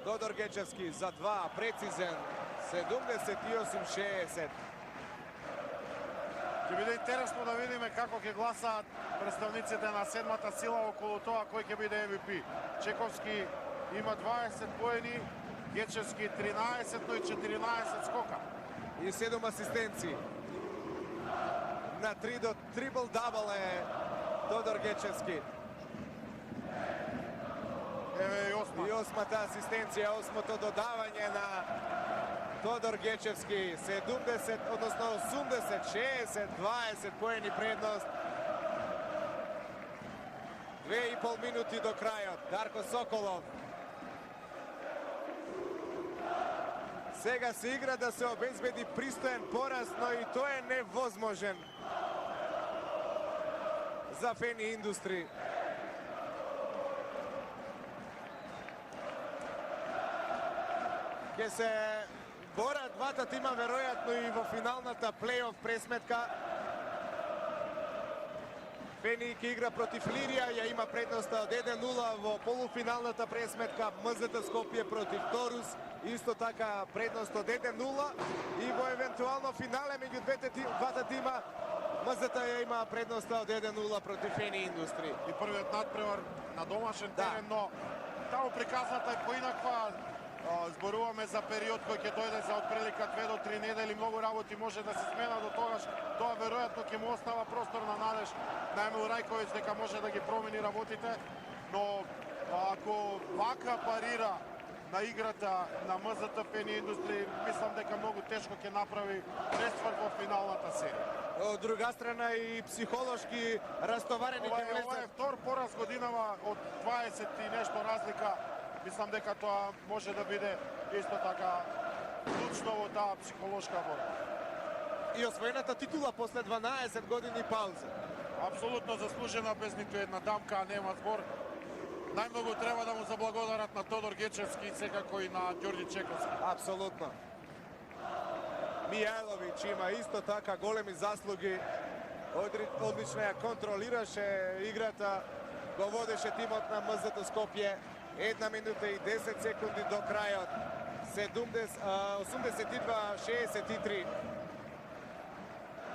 Тодор Гечевски за 2, прецизен, 78-60. Ќе биде интересно да видиме како ќе гласаат представниците на седмата сила околу тоа кој ќе биде MVP. Чековски има 20 поени, Гечевски 13, но и 14 скока. И 7 асистенции. На 3 до трипл-дабл е Тодор Гечевски. Еве и осма. И осмата асистенција, осмото додавање на Тодор Гечевски. 70, односно 80, 60, 20 поени предност. 2,5 минути до крајот. Дарко Соколов. Сега се игра да се обезбеди пристоен пораз, но и тоа е невозможен за Фени Индустри. Ке се борат двата тима веројатно и во финалната плей-оф пресметка. Фени ќе игра против Лирија, ја има предноста од 1-0 во полуфиналната пресметка. МЗТ Скопје против Торус, исто така предност од 1-0 и во евентуално финале меѓу двата тима МЗТ ја има предноста од 1-0 против Фени Индустри. И првиот надпревар на домашен терен, но таму приказната е поинаква. Зборуваме за период кој ќе дојде за отприлика 2 до 3 недели, многу работи може да се смена до тогаш. Тоа веројатно ќе му остава простор на надеж на Емил Рајковиќ дека може да ги промени работите, но ако вака парира на играта на МЗТ Фени Индустри, мислам дека многу тешко ќе направи пресврт во финалната серија. Од друга страна и психолошки растоварени ќе влезат. Ова е втор пораз годинава од 20 и нешто разлика. Мислам дека тоа може да биде исто така клучно во таа психолошка борба. И освоената титула после 12 години пауза. Апсолутно заслужена, без ниту една дамка, а нема збор. Најмногу треба да му заблагодарат на Тодор Гечевски и секако и на Ѓорѓи Чековски. Апсолутно. Мијајловиќ има исто така големи заслуги. Одлично ја контролираше играта, го водеше тимот на МЗТ Скопје. 1 минута и 10 секунди до крајот. 82-63.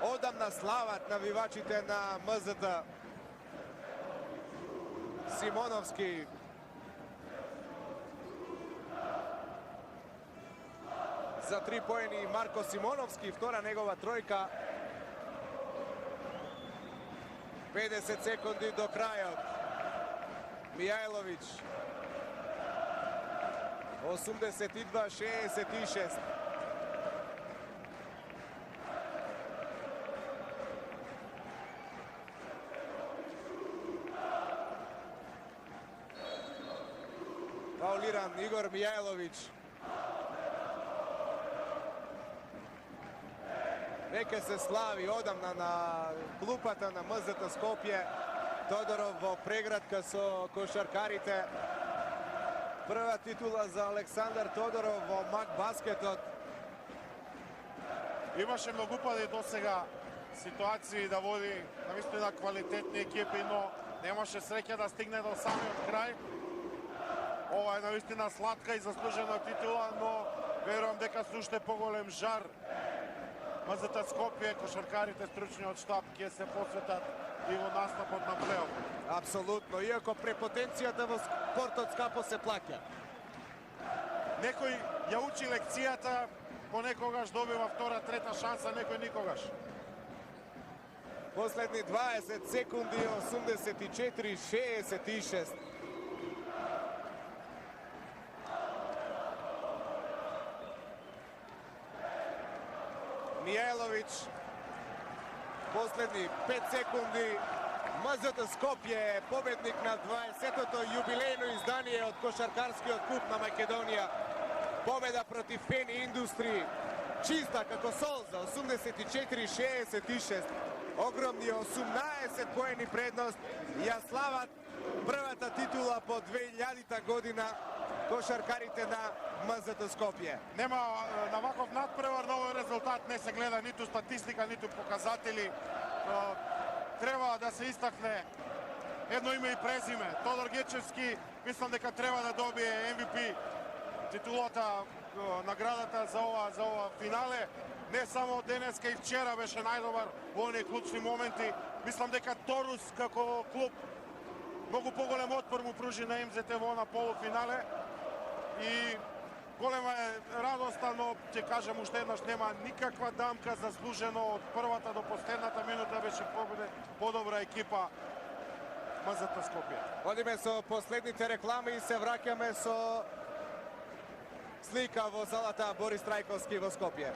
Одамна слават навивачите на МЗТ. Симоновски. За 3 поени Марко Симоновски, втора негова тројка. 50 секунди до крајот. Мијајловиќ. 82-66. Фаулиран Игор Мијајловиќ. Веќе се слави одамна на клупата на МЗТ Скопје. Тодоров во преградка со кошаркарите. Прва титула за Александар Тодоров во МАК баскетот. Имаше многу пати до сега ситуации да води навистина квалитетни екипи, но немаше среќа да стигне до самиот крај. Ова е навистина сладка и заслужена титула, но верувам дека со уште поголем жар МЗТ Скопје, кошаркарите, стручниот штаб ќе се посветат и во настапот на плей-оф. Апсолутно, иако препотенцијата во спортот скапо се плаќа. Некој ја учи лекцијата, понекогаш добива втора, трета шанса, некој никогаш. Последни 20 секунди, 84-66. Мијајловиќ. Последни 5 секунди. МЗТ Скопје е победник на 20-тото јубилејно издание од кошаркарскиот куп на Македонија. Победа против Фени Индустри. Чиста како солза, 84-66. Огромни 18 поени предност. Ја слават првата титула по 2000-та година кошаркарите на МЗТ Скопје. Нема на ваков надпревар, на овој резултат не се гледа ниту статистика, ниту показатели. Треба да се истакне едно име и презиме. Тодор Гечевски, мислам дека треба да добие MVP титулата, наградата за ова финале. Не само денеска и вчера беше најдобар во оние клучни моменти. Мислам дека Торус како клуб многу поголем отпор му пружи на МЗТ во на полуфинале и голема е радоста, но ќе кажам уште еднаш, нема никаква дамка, заслужено од првата до последната минута беше подобра екипа МЗТ Скопје. Одиме со последните реклами и се враќаме со слика во залата Борис Трајковски во Скопје.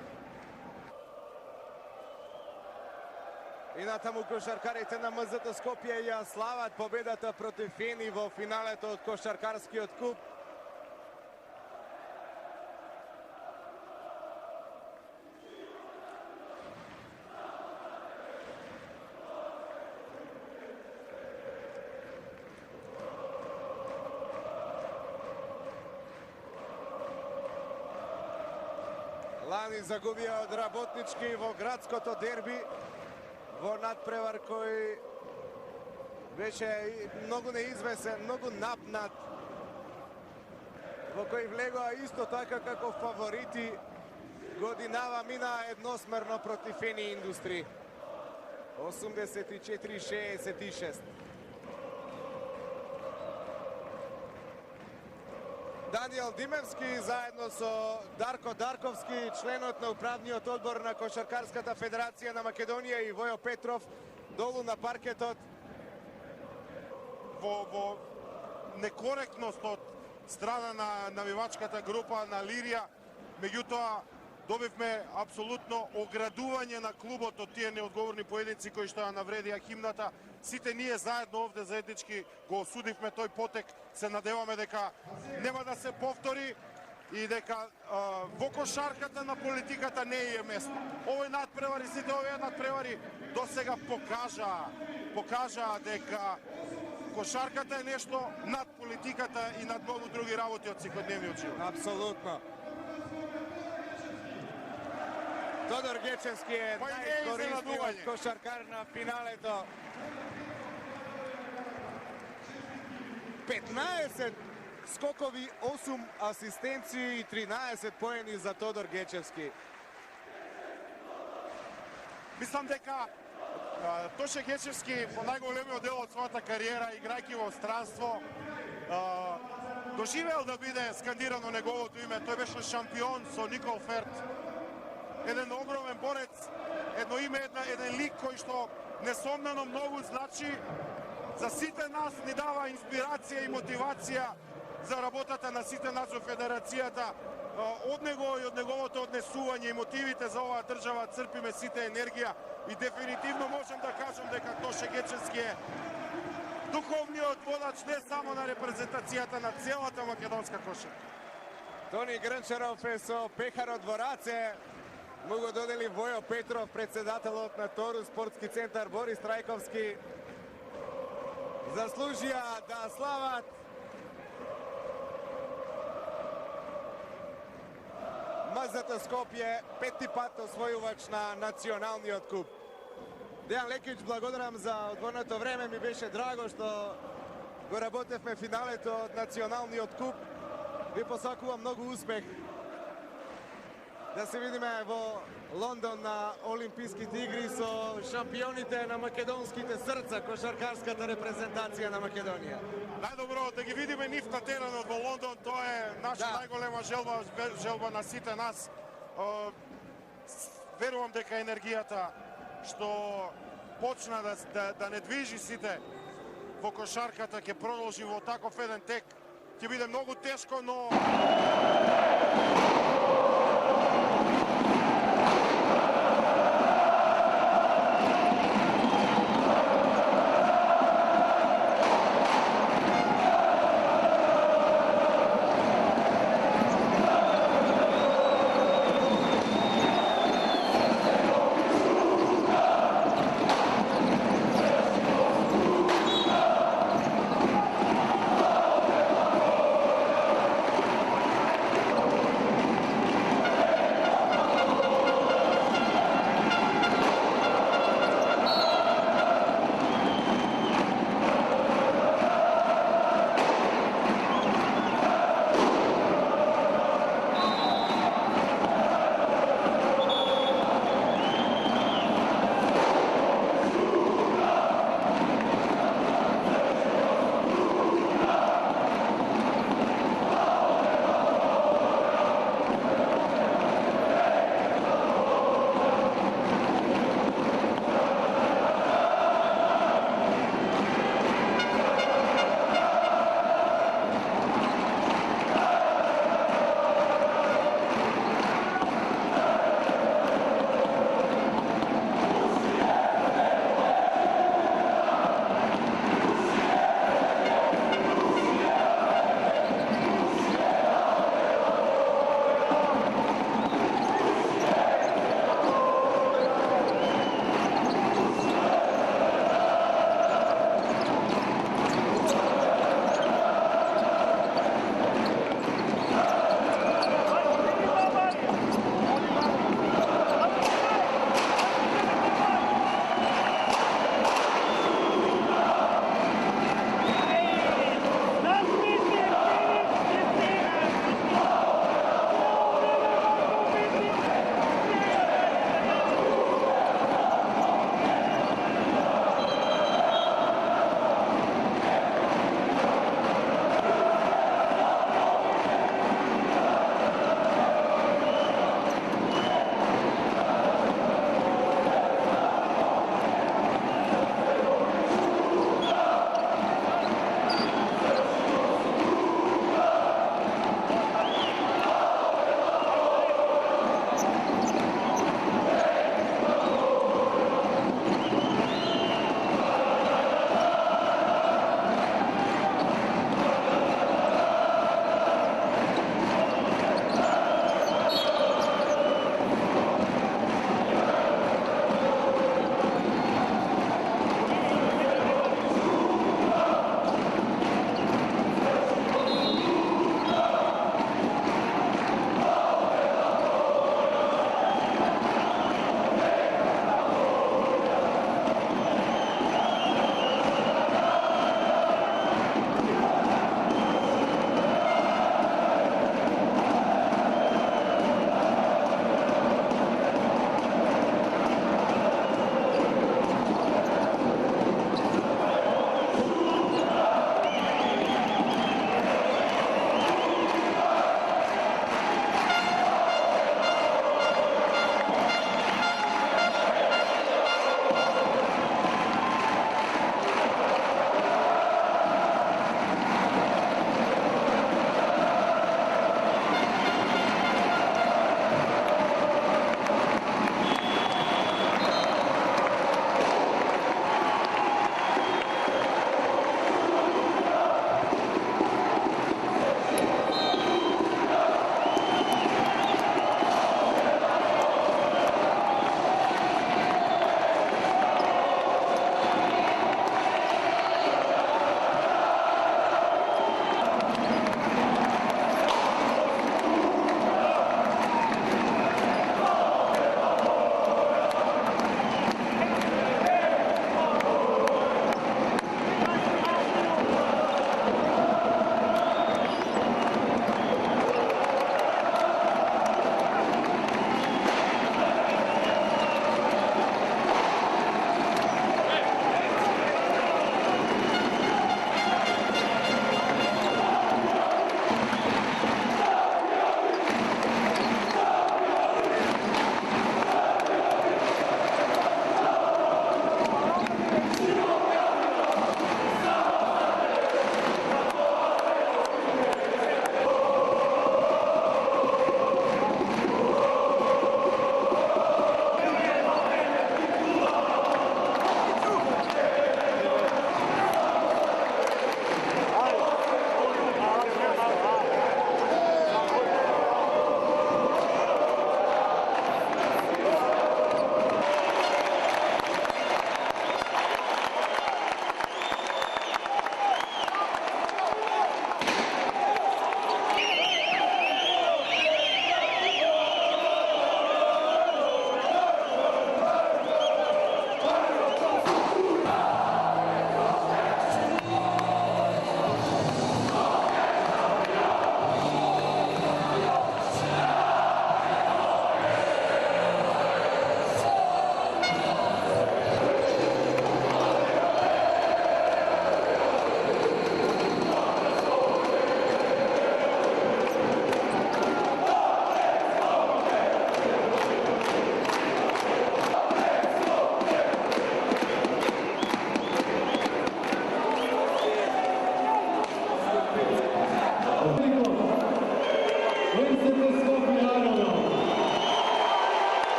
И натаму кошаркарите на МЗТ Скопје ја слават победата против Фени во финалето од кошаркарскиот куп. Лани загубија од Работнички во градското дерби, во надпревар кој беше многу неизвесен, многу напнат, во кој влегоа исто така како фаворити, годинава мина едносмерно против Фени Индустри. 84-66. Даниел Димевски заедно со Дарко Дарковски, членот на управниот одбор на Кошаркарската федерација на Македонија, и Војо Петров долу на паркетот. Во некоректност од страна на навивачката група на Лирија, меѓутоа добивме апсолутно оградување на клубот од тие неодговорни поединци кои што ја навредија химната. Сите ние заедно овде заеднички го осудивме тој потек. Се надеваме дека нема да се повтори и дека во кошарката на политиката не е место. Овој надпревари, сите овие надпревари досега покажаа дека кошарката е нешто над политиката и над многу други работи од секојдневниот живот. Апсолутно. Тодор Гечевски е најкориснивиот кошаркар на финалето. 15 скокови, 8 асистенции и 13 поени за Тодор Гечевски. Мислам дека Тоше Гечевски по најголемиот дел од својата кариера, играјќи во странство, доживеал да биде скандирано неговото име. Тој беше шампион со Никол Ферт. Еден огромен борец, едно име, еден лик кој што несомнено многу значи за сите нас, ни дава инспирација и мотивација за работата на сите нас во федерацијата. Од него и од неговото однесување и мотивите за оваа држава црпиме сите енергија и дефинитивно можем да кажем дека Тоше Гечевски е духовниот водач не само на репрезентацијата на целата македонска кошарка. Тони Грнчаров е со пехарот во раце. Му го додели Војо Петров, председателот на Торус спортски центар Борис Трајковски. Заслужија да слават. МЗТ Скопје, пети пат освојувач на националниот куп. Дејан Лекич, благодарам за одворното време. Ми беше драго што го работевме финалето од националниот куп. Ви посакувам многу успех. Да се видиме во Лондон на Олимписките игри со шампионите на македонските срца, кошаркарската репрезентација на Македонија. Најдобро да ги видиме нив на теренот во Лондон, тоа е наша најголема желба на сите нас. Верувам дека енергијата што почна да не движи сите во кошарката ќе продолжи во таков еден тек. Ќе биде многу тешко, но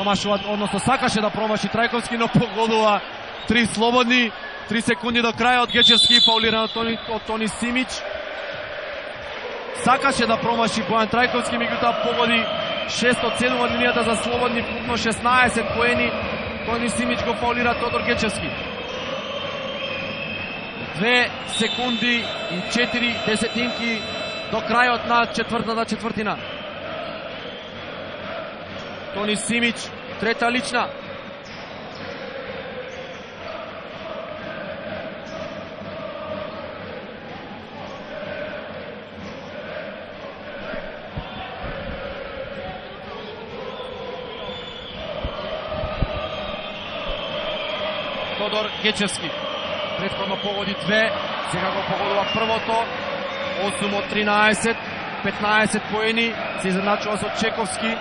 промашува, односно сакаше да промаши Трајковски, но погодува 3 слободни, 3 секунди до крајот. Гечевски фаулиран од Тони Симич. Сакаше да промаши Бојан Трајковски, меѓутоа погоди 6 од 7 од линијата за слободни, вкупно 16 поени. Тони Симич го фаулира Тодор Гечевски. 2 секунди и 4 десетинки до крајот на четвртата четвртина. Тони Симич, трета лична. Тодор Гечевски. Претходно погоди 2, сега го погодува првото. 8 од 13, 15 поени, се изедначува со Чековски.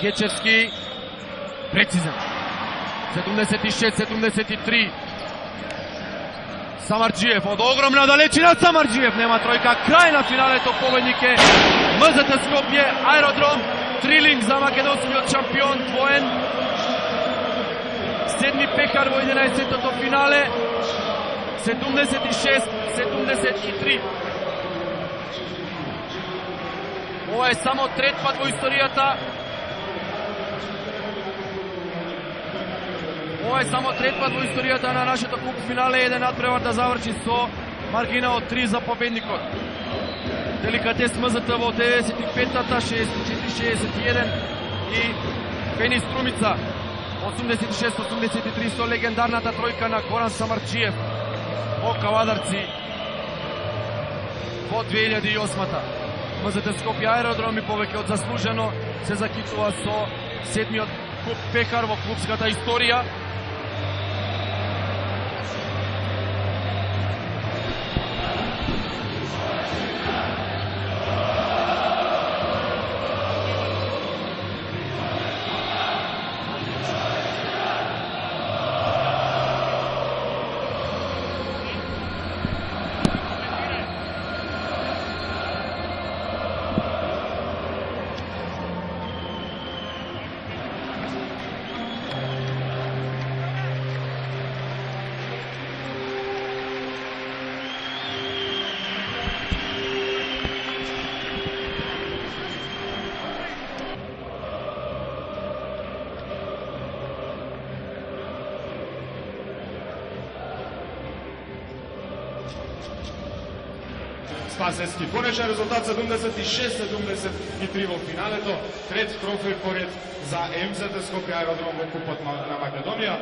Гечевски, прецизен. 76-73. Самарджиев од огромна далечина. Самарджиев нема тројка. Крај на финалето. Победник е МЗТ Скопје Аеродром. Трилинг за македонскиот шампион, двоен. Седми пекар во 11-тото финале. 76-73. Ова е само трет пат во историјата. Ова е само трет пат во историјата на нашето куп финале. Еден надпревар да заврши со маргина од 3 за победникот. Деликатес МЗТ во 95-та, 64-61 и Фени Струмица 86-83 со легендарната тројка на Горан Самарджиев во Кавадарци во 2008-та. МЗТ Скопје Аеродром и повеќе од заслужено се закитува со 7-миот куп пекар во клубската историја. Спасевски. Конечен резултат 76-73 во финалето. Трет трофеј поред за МЗТ Скопје Аеродром во Купот на Македонија.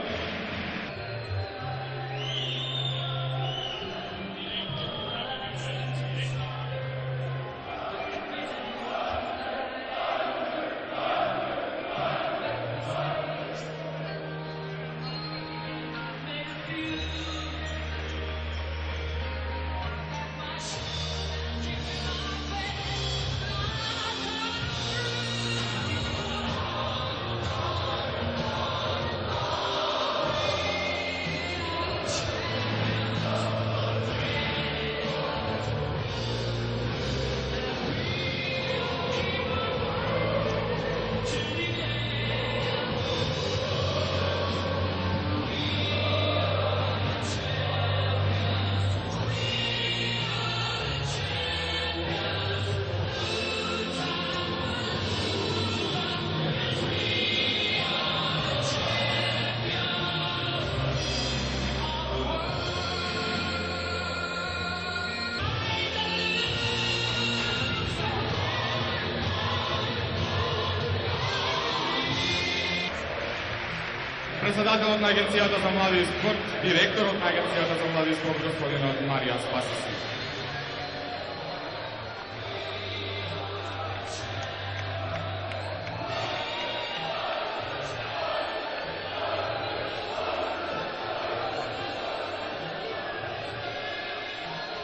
Председателот на Агенцијата за млади и спорт, директорот на Агенцијата за млади и спорт, господинот Маријан Спасовски.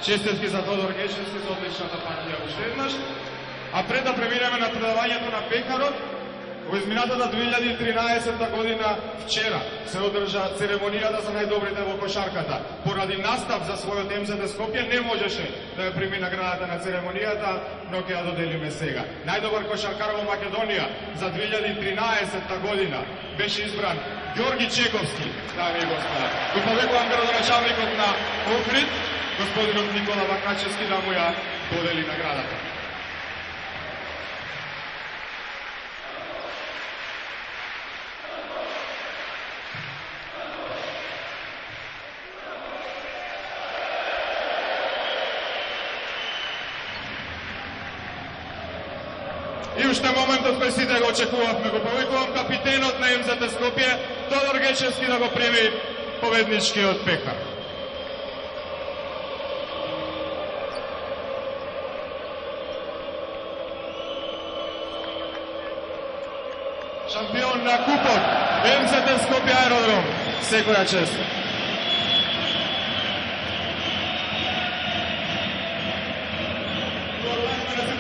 Честитки за Тодор Гечевски за одличната партија уште еднаш. А пред да преминеме на предавањето на пекарот, Во изминатата 2013 година вчера се одржа церемонијата за најдобрите во кошарката. Поради настав за својот МЗТ Скопје не можеше да ја прими наградата на церемонијата, но ќе ја доделиме сега. Најдобар кошаркар во Македонија за 2013 година беше избран Ѓорги Чековски, дами и господа. Го повикувам градоначалникот на Охрид, господинот Никола Вакачевски, да му ја додели наградата. И уште моментот кој сите го очекувавме, го повикувам капитенот на МЗТ Скопје, Тодор Гечевски, да го прими победничкиот пехар. Шампион на купот, МЗТ Скопје аеродром, секоја чест.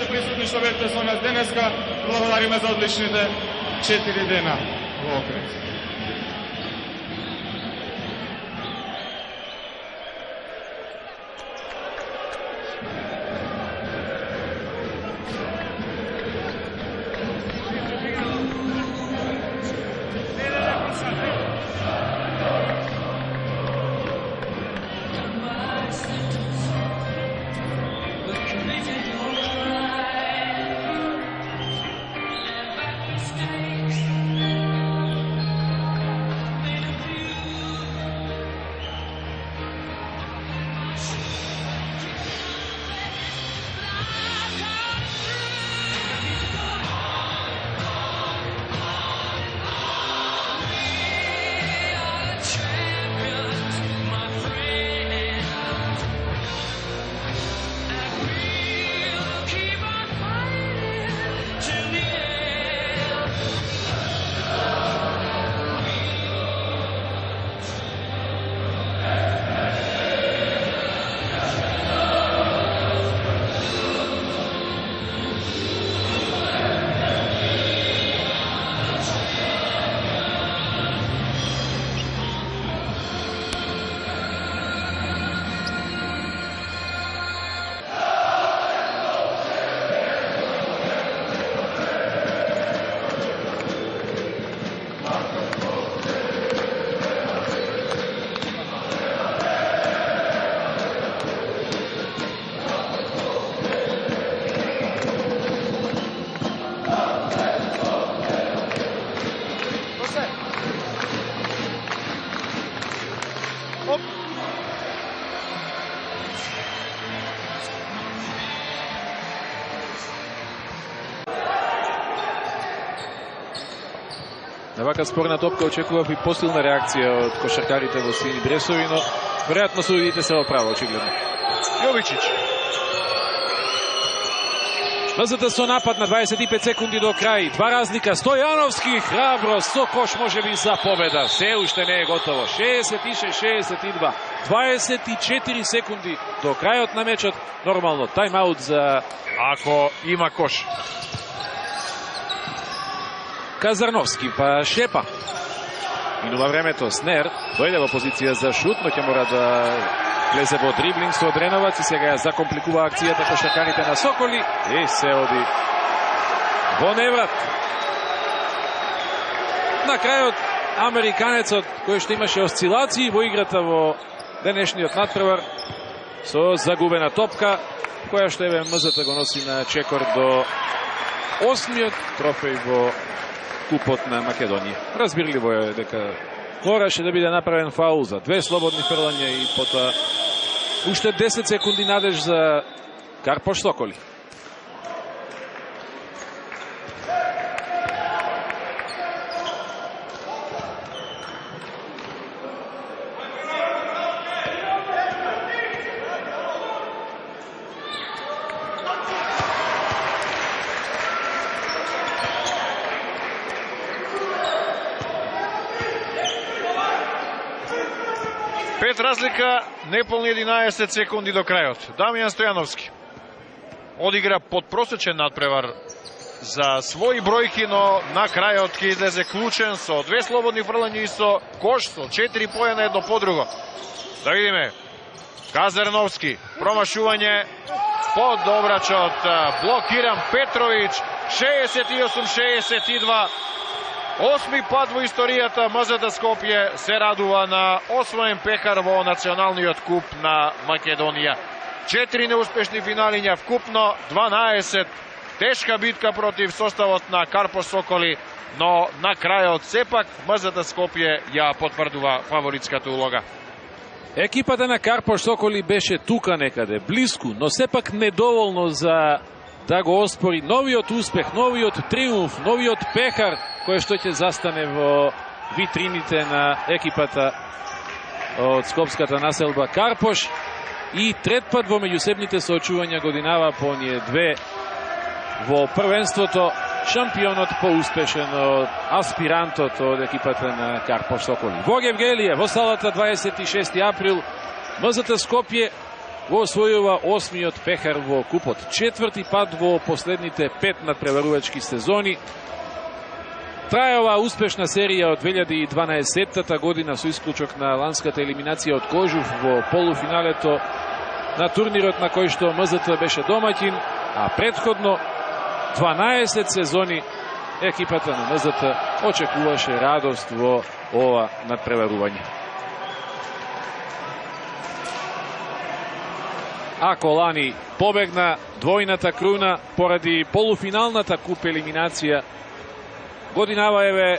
Присутни што бевте со нас денеска, благодариме за одличните 4 дена во Охрид. На вака спорна топка очекував и посилна реакција од кошаркарите во сини дресови, но веројатно судиите се во право, очигледно. Јовичич. МЗТ со напад на 25 секунди до крај. Два разлика. Стојановски храбро со кош можеби за победа. Се уште не е готово. 66-62. 24 секунди до крајот на мечот. Нормално тајм-аут за ако има кош. Казарновски, па Шепа. Минува времето. Снер дојде во позиција за шут, но ќе мора да влезе во дриблинг со Дреновац и сега ја закомпликува акцијата кошаркарите на Соколи и се оди во неврат. На крајот американецот кој што имаше осцилации во играта во денешниот надпревар со загубена топка, која што еве МЗТ го носи на чекор до 8-миот трофеј во Купот на Македонија. Разбирливо е дека мораше да биде направен фаул за две слободни фрлања и потоа уште 10 секунди надеж за Карпош Соколи. Пет разлика, неполни 11 секунди до крајот. Дамјан Стојановски одигра подпросечен надпревар за своји бројки, но на крајот ќе излезе клучен со 2 слободни фрлања и со кош со 4 поена едно по друго. Да видиме. Казарновски, промашување под обрачот, блокиран Петровиќ, 68-62. Осми пат во историјата МЗТ Скопје се радува на освоен пехар во националниот куп на Македонија. 4 неуспешни финалиња вкупно, 12. Тешка битка против составот на Карпош Соколи, но на крајот сепак МЗТ Скопје ја потврдува фаворитската улога. Екипата на Карпош Соколи беше тука некаде, блиску, но сепак недоволно за да го оспори новиот успех, новиот триумф, новиот пехар кој што ќе застане во витрините на екипата од скопската населба Карпош. И трет пат во меѓусебните соочувања годинава по оние две во првенството, шампионот поуспешен од аспирантот од екипата на Карпош Соколи. Во Гевгелија, во салата 26 април, МЗТ Скопје го освојува осмиот пехар во купот. Четврти пат во последните 5 надпреварувачки сезони. Трае оваа успешна серија од 2012 година со исклучок на ланската елиминација од Кожув во полуфиналето на турнирот на кој што МЗТ беше домаќин, а претходно 12 сезони екипата на МЗТ очекуваше радост во ова надпреварување. Ако лани побегна двојната круна поради полуфиналната куп елиминација, годинава еве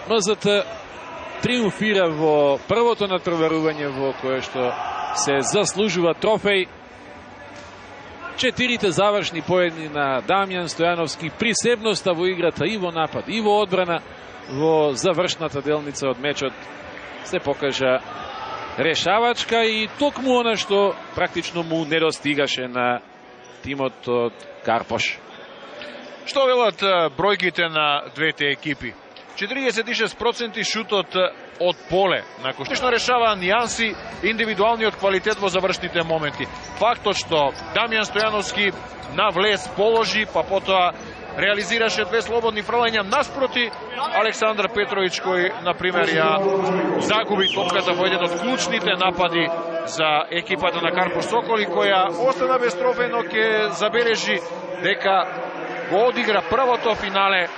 МЗТ триумфира во првото надпреварување во кое што се заслужува трофеј. 4 завршни поедни на Дамјан Стојановски, присебноста во играта и во напад и во одбрана во завршната делница од мечот се покажа решавачка и токму она што практично му недостигаше на тимот од Карпош. Што велат бројките на двете екипи? 46% шутот од поле, на кој што решава нијанси, индивидуалниот квалитет во завршните моменти. Фактот што Дамјан Стојановски на влез положи, па потоа реализираше 2 слободни фрлања наспроти Александар Петровиќ, кој, например, ја загуби топката во еден од клучните напади за екипата на Карпош Соколи, која остана без трофеј, но ќе забележи дека го одигра првото финале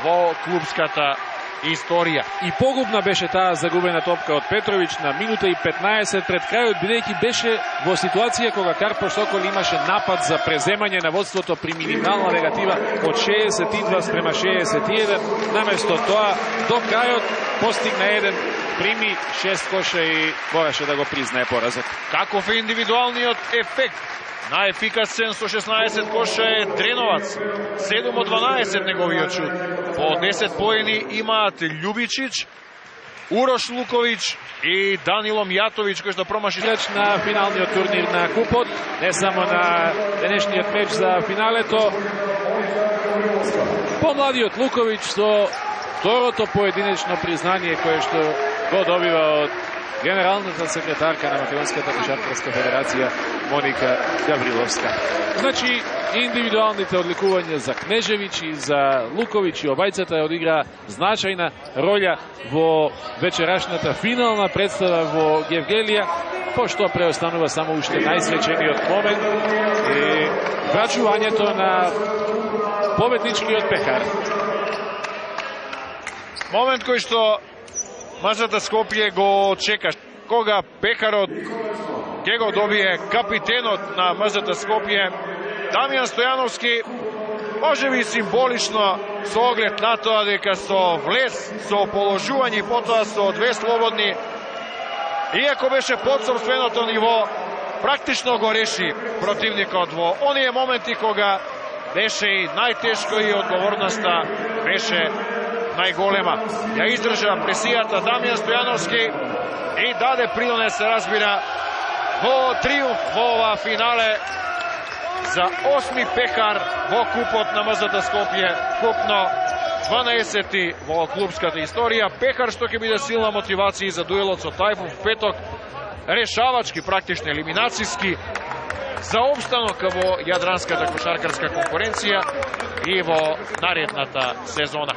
во клубската историја. И погубна беше таа загубена топка од Петровиќ на минута и 15 пред крајот, бидејќи беше во ситуација кога Карпош Соколи имаше напад за преземање на водството при минимална негатива од 62 спрема 61. Наместо тоа, до крајот постигна еден, прими 6 коша и мораше да го признае поразот. Каков е индивидуалниот ефект? Најефикасен со 16 коша е Дреновац, 7 од 12 неговиот шут. По 10 поени имаат Љубичич, Урош Луковиќ и Данило Мјатовиќ, кој што промаши играч на финалниот турнир на купот, не само на денешниот меч за финалето. Помладиот Луковиќ со второто поединечно признание кое што го добива од генералната секретарка на Македонската кошаркарска федерација Моника Гавриловска. Значи, индивидуалните одликувања за Кнежевиќ и за Луковиќ и обајцата одигра значајна роља во вечерашната финална представа во Гевгелија, пошто преостанува само уште најсвечениот момент и врачувањето на победничкиот пехар. Момент кој што МЗТ Скопје го чека. Кога пехарот ќе го добие капитенот на МЗТ Скопје, Дамјан Стојановски, можеби символично со оглед на тоа дека со влез, со положување и потоа со 2 слободни, иако беше под собственото ниво, практично го реши противникот во оние моменти кога беше и најтешко и одговорноста беше најголема. Ја издржа пресијата Дамјан Стојановски и даде принос, се разбира, во триумф во ова финале за 8ми пехар во купот на МЗТ Скопје, купно 12-ти во клубската историја. Пехар што ќе биде силна мотивација за дуелот со Тајфун в петок, решавачки, практично елиминацијски, за обстанок во јадранската кошаркарска конкуренција и во наредната сезона.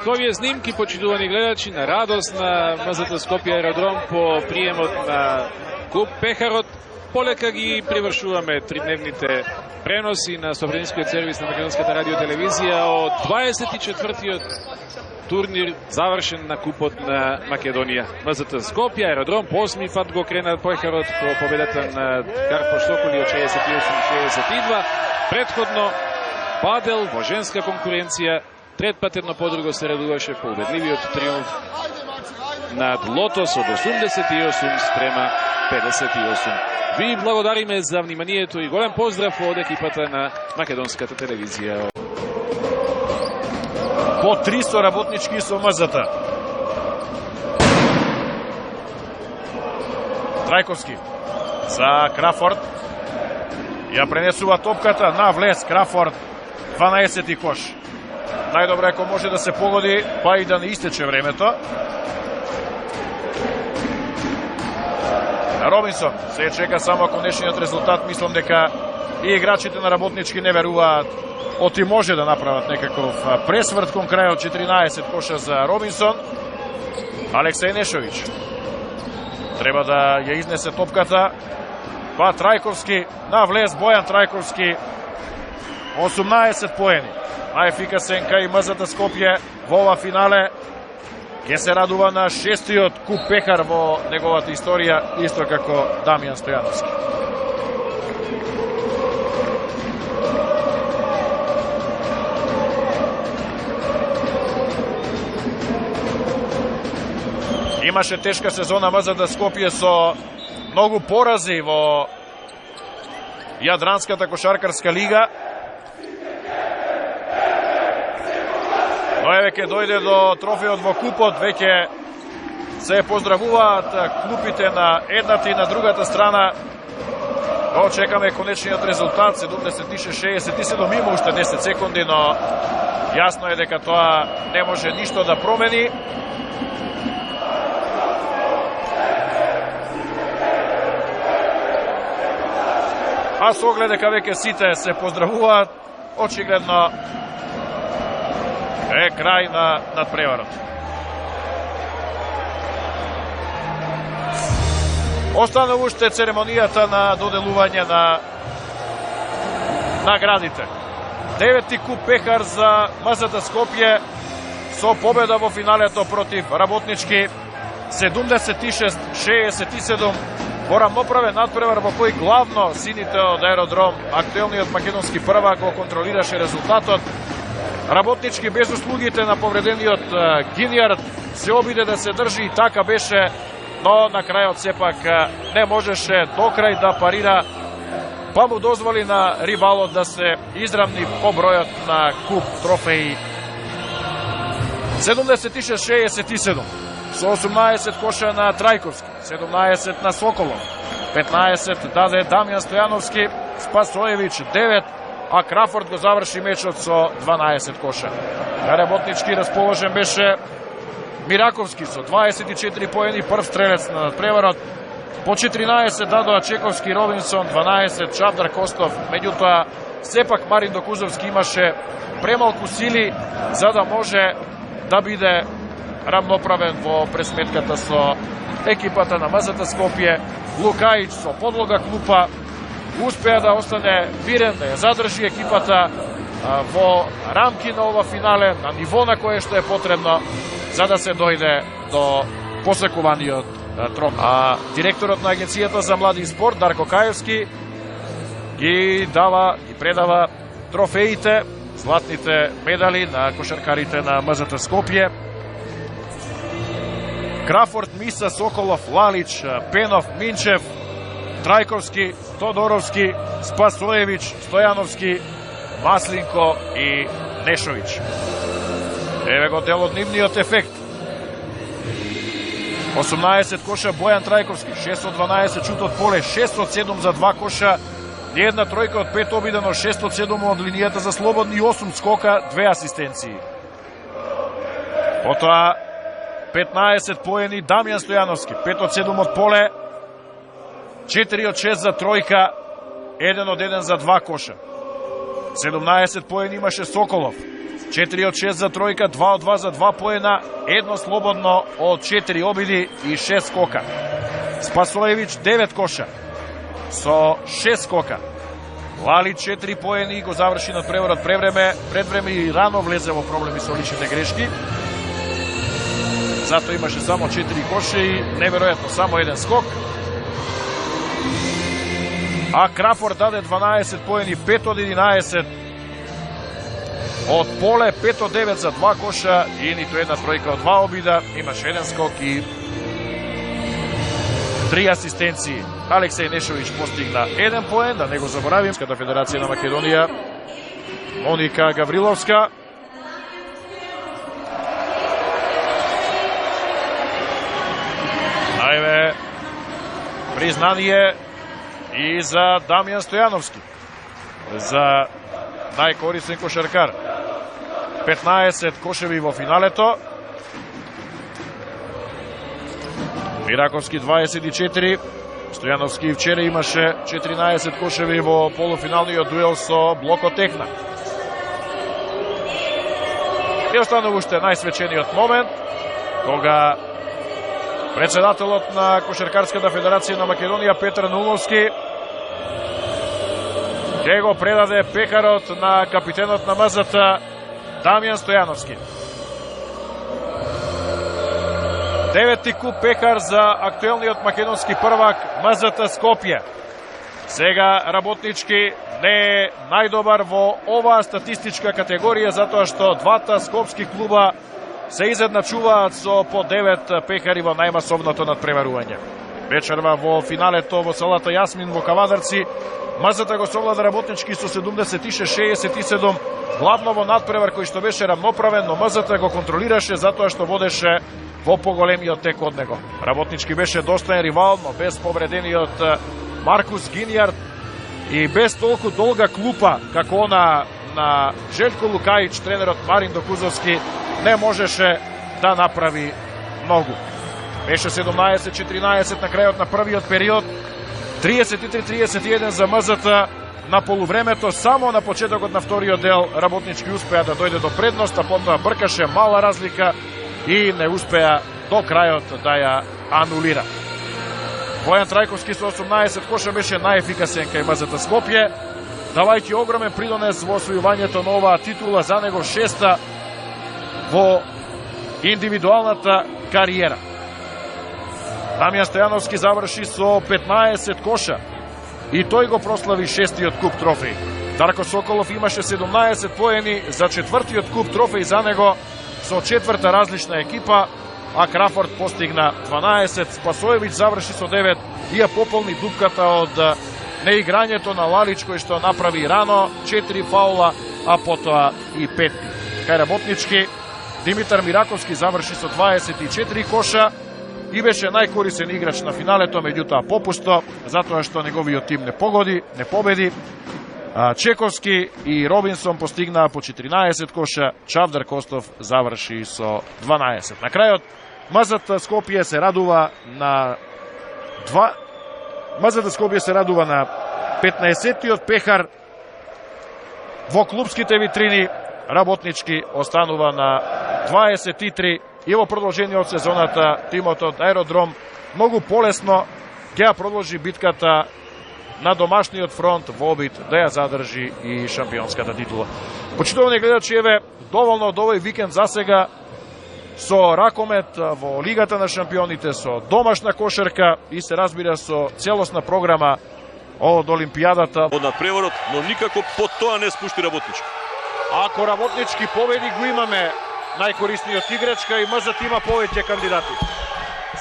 Овие снимки, почитувани гледачи, на радост на МЗТ Скопје аеродром по приемот на клуб Пехарот. Полека ги привршуваме тридневните преноси на собранискиот сервис на Македонската радио телевизија од 24-тиот турнир завршен на купот на Македонија. МЗТ Скопје аеродром по 8ми пат го крена Пехарот по победата на Карпош Соколи од 68-62. Претходно падел во женска конкуренција. Трет пат едно подруго се радуваше по убедливиот триумф над Лотос од 88 спрема 58. Ви благодариме за вниманието и голем поздрав од екипата на Македонската телевизија. По 300 работнички со МЗТ. Трајковски за Крафорд. Ја пренесува топката на влез Крафорд. 12 кош. Најдобро ако може да се погоди, па и да не истече времето. Робинсон се чека само конечниот резултат. Мислам дека и играчите на работнички не веруваат оти може да направат некаков пресврт кон крајот. 14 коша за Робинсон. Алексеј Нешовиќ треба да ја изнесе топката. Па Трајковски на влез. Бојан Трајковски 18 поени. Најефикасен кај МЗТ Скопје во ова финале. Ке се радува на 6-тиот куп Пехар во неговата историја, исто како Дамјан Стојановски. Имаше тешка сезона МЗТ Скопје со многу порази во Јадранската кошаркарска лига. Но еве ке дојде до трофеот во купот, веќе се поздравуваат клупите на едната и на другата страна. Но чекаме конечниот резултат, 76-67, има уште 10 секунди, но јасно е дека тоа не може ништо да промени. А со оглед дека веќе сите се поздравуваат, очигледно е крај на надпреварот. Остана уште церемонијата на доделување на наградите. 9-ти куп Пехар за МЗТ Скопје со победа во финалето против Работнички 76-67 во рамноправен надпревар во кој главно сините од аеродром, актуелниот македонски првак, го контролираше резултатот. Работнички без услугите на повредениот Гинијард се обиде да се држи и така беше, но на крајот сепак не можеше до крај да парира, па му дозволи на ривалот да се израмни по бројот на куп трофеи. 76-67 со 18 коша на Трајковски, 17 на Соколов, 15 даде Дамјан Стојановски, Спасоевиќ 9, а Крафорд го заврши мечот со 12 коша. На Работнички расположен беше Мираковски со 24 поени, прв стрелец на надпреварот. По 14 дадоа Чековски, Робинсон, 12 Чавдар Костов. Меѓутоа, сепак Марин Докузовски имаше премалку сили за да може да биде рамноправен во пресметката со екипата на МЗТ Скопје. Лукајич со подлога клупа успеа да остане вирен, да ја задржи екипата во рамки на ова финале, на ниво на кое што е потребно за да се дојде до посекуваниот трофеј. А директорот на Агенцијата за млади и спорт Дарко Каевски ги предава трофеите, златните медали на кошаркарите на МЗТ Скопје. Крафорд, Миса, Соколов, Лалич, Пенов, Минчев, Трајковски, Тодоровски, Спасоевиќ, Стојановски, Маслинко и Нешовиќ. Еве го дел од нивниот ефект. 18 коша Бојан Трајковски, 6 од 12 шут од поле, 6 од 7 за 2 коша, ниједна тројка од 5 обидено, 6 од 7 од линијата за слободни, 8 скока, 2 асистенции. Потоа 15 поени Дамјан Стојановски, 5 од 7 од поле, 4 од 6 за тројка, 1 од 1 за 2 коша. 17 поени имаше Соколов. 4 од 6 за тројка, 2 од 2 за 2 поена, 1 слободно од 4 обиди и 6 скока. Спасоевиќ 9 коша со 6 скока. Лалич 4 поени, го заврши на преворот предвреме и рано влезе во проблеми со личните грешки. Зато имаше само 4 коше и неверојатно само 1 скок. А Крафорд даде 12 поени, 5 од 11 од поле, 5 од 9 за 2 коша и нито една тројка од 2 обида. Имаше 1 скок и 3 асистенции. Алексеј Нешовиќ постигна 1 поен, да не го заборавим. Ската Федерација на Македонија, Моника Гавриловска. Најве признание и за Дамјан Стојановски, за најкорисен кошаркар. 15 кошеви во финалето. Мираковски 24. Стојановски вчера имаше 14 кошеви во полуфиналниот дуел со Блоко Техна. И останува уште најсвечениот момент, кога председателот на Кошаркарската федерација на Македонија Петар Нуловски ќе го предаде пекарот на капитенот на МЗТ Дамјан Стојановски. 9-ти куп пекар за актуелниот македонски првак МЗТ Скопје. Сега работнички не е најдобар во оваа статистичка категорија, затоа што двата скопски клуба се изедначуваат со по 9 пекари во најмасовното надпреварување. Вечерва во финалето во салата Јасмин во Кавадарци, МЗТ го совлада работнички со 76-67, главно во надпревар кој што беше рамноправен, но МЗТ го контролираше затоа што водеше во поголемиот тек од него. Работнички беше достоен ривал, но без повредениот Маркус Гинјард и без толку долга клупа како она на Желко Лукајич, тренерот Марин Докузовски не можеше да направи многу. Беше 17-14 на крајот на првиот период, 33-31 за МЗТ на полувремето. Само на почетокот на вториот дел работнички успеа да дојде до предност, а потоа бркаше мала разлика и не успеа до крајот да ја анулира. Бојан Трајковски со 18 коша беше најефикасен кај МЗТ Скопје, давајќи огромен придонес во освојувањето на оваа титула, за него 6-та во индивидуалната кариера. Дамјан Стојановски заврши со 15 коша и тој го прослави 6-тиот куп трофеј. Дарко Соколов имаше 17 поени за 4-тиот куп трофеј за него со 4-та различна екипа, а Крафорд постигна 12, Спасоевиќ заврши со 9 и ја пополни дупката од неиграњето на Лалич кој што направи рано 4 фаула, а потоа и 5. Кај работнички Димитар Мираковски заврши со 24 коша и беше најкорисен играч на финалето, меѓутоа попусто, затоа што неговиот тим не победи. Чековски и Робинсон постигнаа по 14 коша, Чавдар Костов заврши со 12. На крајот, МЗТ Скопје се радува на 15-тиот пекар во клубските витрини. Работнички останува на 23 и во продолжение од сезоната тимот од Аеродром многу полесно ќе ја продолжи битката на домашниот фронт во обид да ја задржи и шампионската титула. Почитувани гледачи, еве доволно од овој викенд засега со ракомет во Лигата на шампионите, со домашна кошарка и се разбира со целосна програма од Олимпијадата. Од надпреворот, но никако под тоа не спушти работнички. Ако работнички победи, го имаме најкорисниот играч, и МЗТ има повеќе кандидати.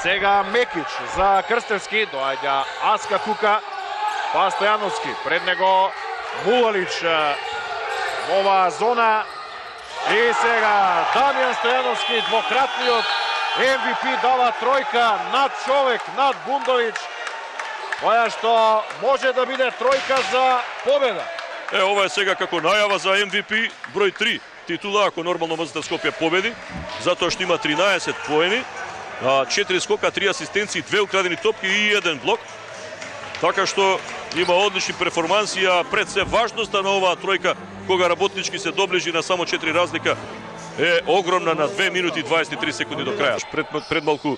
Сега Мекич за Крстевски, доаѓа Аска Кука, па Стојановски, пред него Мулалич во оваа зона. И сега Дамјан Стојановски, двократниот MVP, дава тројка над човек, над Бундовиќ, која што може да биде тројка за победа. Ова е сега како најава за MVP број 3 титула, ако нормално МЗТ Скопје победи, затоа што има 13 поени, 4 скока, 3 асистенции, 2 украдени топки и 1 блок. Така што има одлични перформанси, а пред се важноста на оваа тројка, кога работнички се доближи на само 4 разлика, е огромна на 2 минути и 23 секунди до краја. Пред малку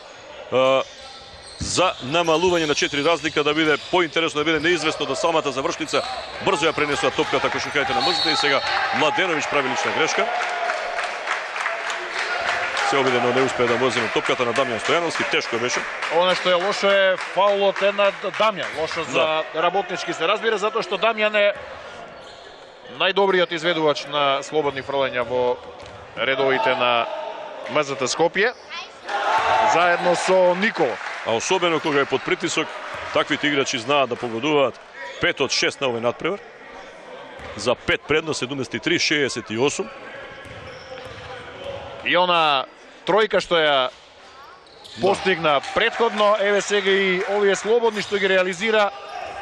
за намалување на 4 разлика да биде поинтересно, да биде неизвестно до самата завршница. Брзо ја пренесува топката кошаркарите на МЗТ и сега Младеновиќ прави лична грешка. Се обиде, но не успее да му земе топката на Дамјан Стојановски, тешко беше. Оно што е лошо е фаулот е над Дамјан. Лошо за работнички се разбира, затоа што Дамјан е најдобриот изведувач на слободни фрлања во редовите на МЗТ Скопје, заедно со Николов. А особено кога е под притисок, таквите играчи знаат да погодуваат 5 од 6 на овој надпревар. За 5 предност 73-68. И она тројка што ја постигна предходно, еве сега и овие слободни што ги реализира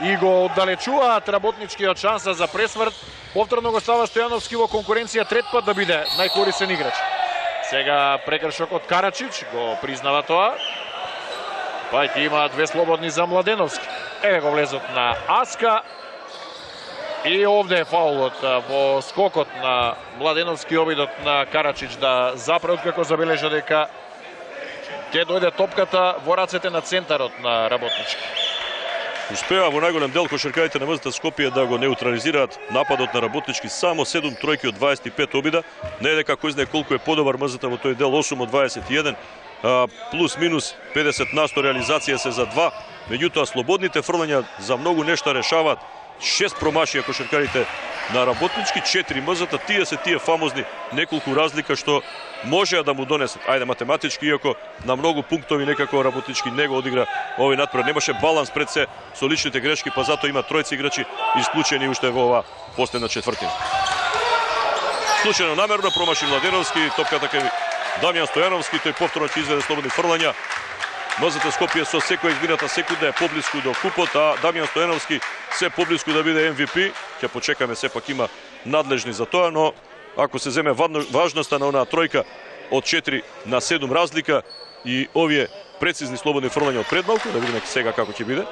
и го оддалечуваат работничкиот шанса за пресврт. Повторно го става Стојановски во конкуренција трет пат да биде најкорисен играч. Сега прекршок од Карачич, го признава тоа. Па ќе има 2 слободни за Младеновски. Еве го влезот на Аска. И овде е фаулот во скокот на Младеновски, обидот на Карачич да запре, како забележа дека ќе дојде топката во рацете на центарот на работнички. Успеа во најголем дел кошаркарите на МЗТ Скопје да го неутрализираат нападот на работнички. Само 7 тројки од 25 обида. Не е дека кој знае колку е подобар МЗТ во тој дел, 8 од 21, плюс минус 50% реализација се за 2. Меѓутоа слободните фрлања за многу нешта решаваат. 6 промашија кошаркарите на работнички, 4 МЗТ, тие се тие фамозни неколку разлика што можеа да му донесат. Ајде математички, иако на многу пунктови некако работнички не го одигра овој надпревар. Немаше баланс пред се со личните грешки, па затоа има тројци играчи исклучени уште во ова последна четвртина. Случајно намерно промаши Младеновски, топката кај Дамјан Стојановски, тој повторно ќе изведе слободни фрлања. МЗТ Скопје со секоја измината секунда е поблиску до купот, а Дамјан Стојановски се поблиску да биде MVP. Ќе почекаме, сепак има надлежни за тоа, но ако се земе важноста на онаа тројка од 4 на 7 разлика и овие прецизни слободни фрлања од предмалку, да видиме сега како ќе биде.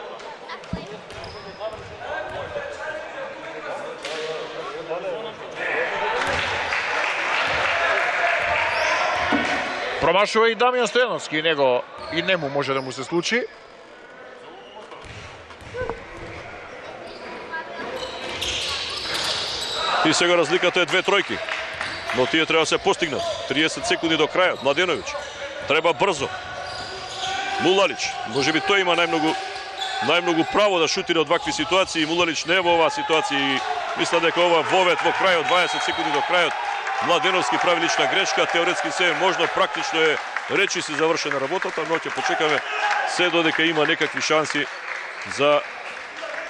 Промашува и Дамјан Стојановски, него и нему може да му се случи. И сега разликата е 2 тројки, но тие треба да се постигнат. 30 секунди до крајот. Младеновиќ треба брзо. Мулалич, можеби тој има најмногу право да шутира од вакви ситуации. Мулалич не е во оваа ситуација и мисля дека ова вовет во крајот, 20 секунди до крајот. Младеновски прави лична грешка, теоретски се е можно, практично е речи се завршена работата, но ќе почекаме се додека има некакви шанси за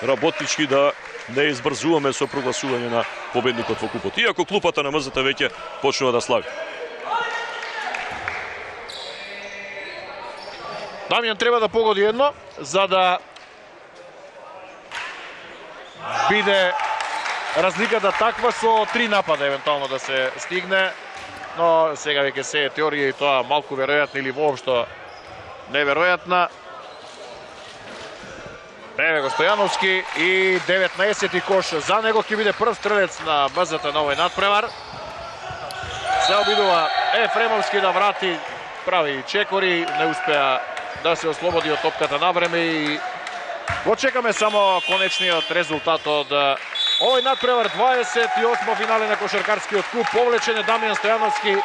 работнички да не избрзуваме со прогласување на победникот во купот. Иако клупата на МЗТ веќе почнува да слави. Дамјан треба да погоди едно, за да биде разликата таква со 3 напада евентуално да се стигне, но сега веќе се е теорија и тоа малку веројатна или воопшто неверојатна. Еве го Стојановски и 19 кош за него, ќе биде прв стрелец на МЗТ на овој надпревар. Се обидува Ефремовски да врати, прави чекори, не успеа да се ослободи од топката на време и го чекаме само конечниот резултат од овој надпревар. 28 финале на кошаркарскиот куп. Повлечен е Дамјан Стојановски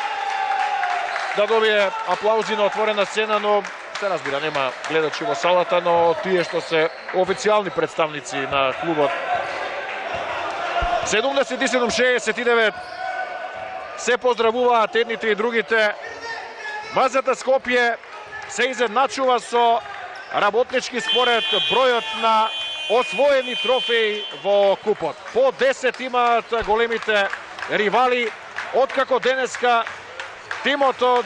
да добие аплаузи на отворена сцена, но се разбира, нема гледачи во салата, но тие што се официјални представници на клубот. 77-69 се поздравуваат едните и другите. МЗТ Скопје се изедначува со работнички според бројот на освоени трофеи во купот. По 10 имаат големите ривали, откако денеска тимот од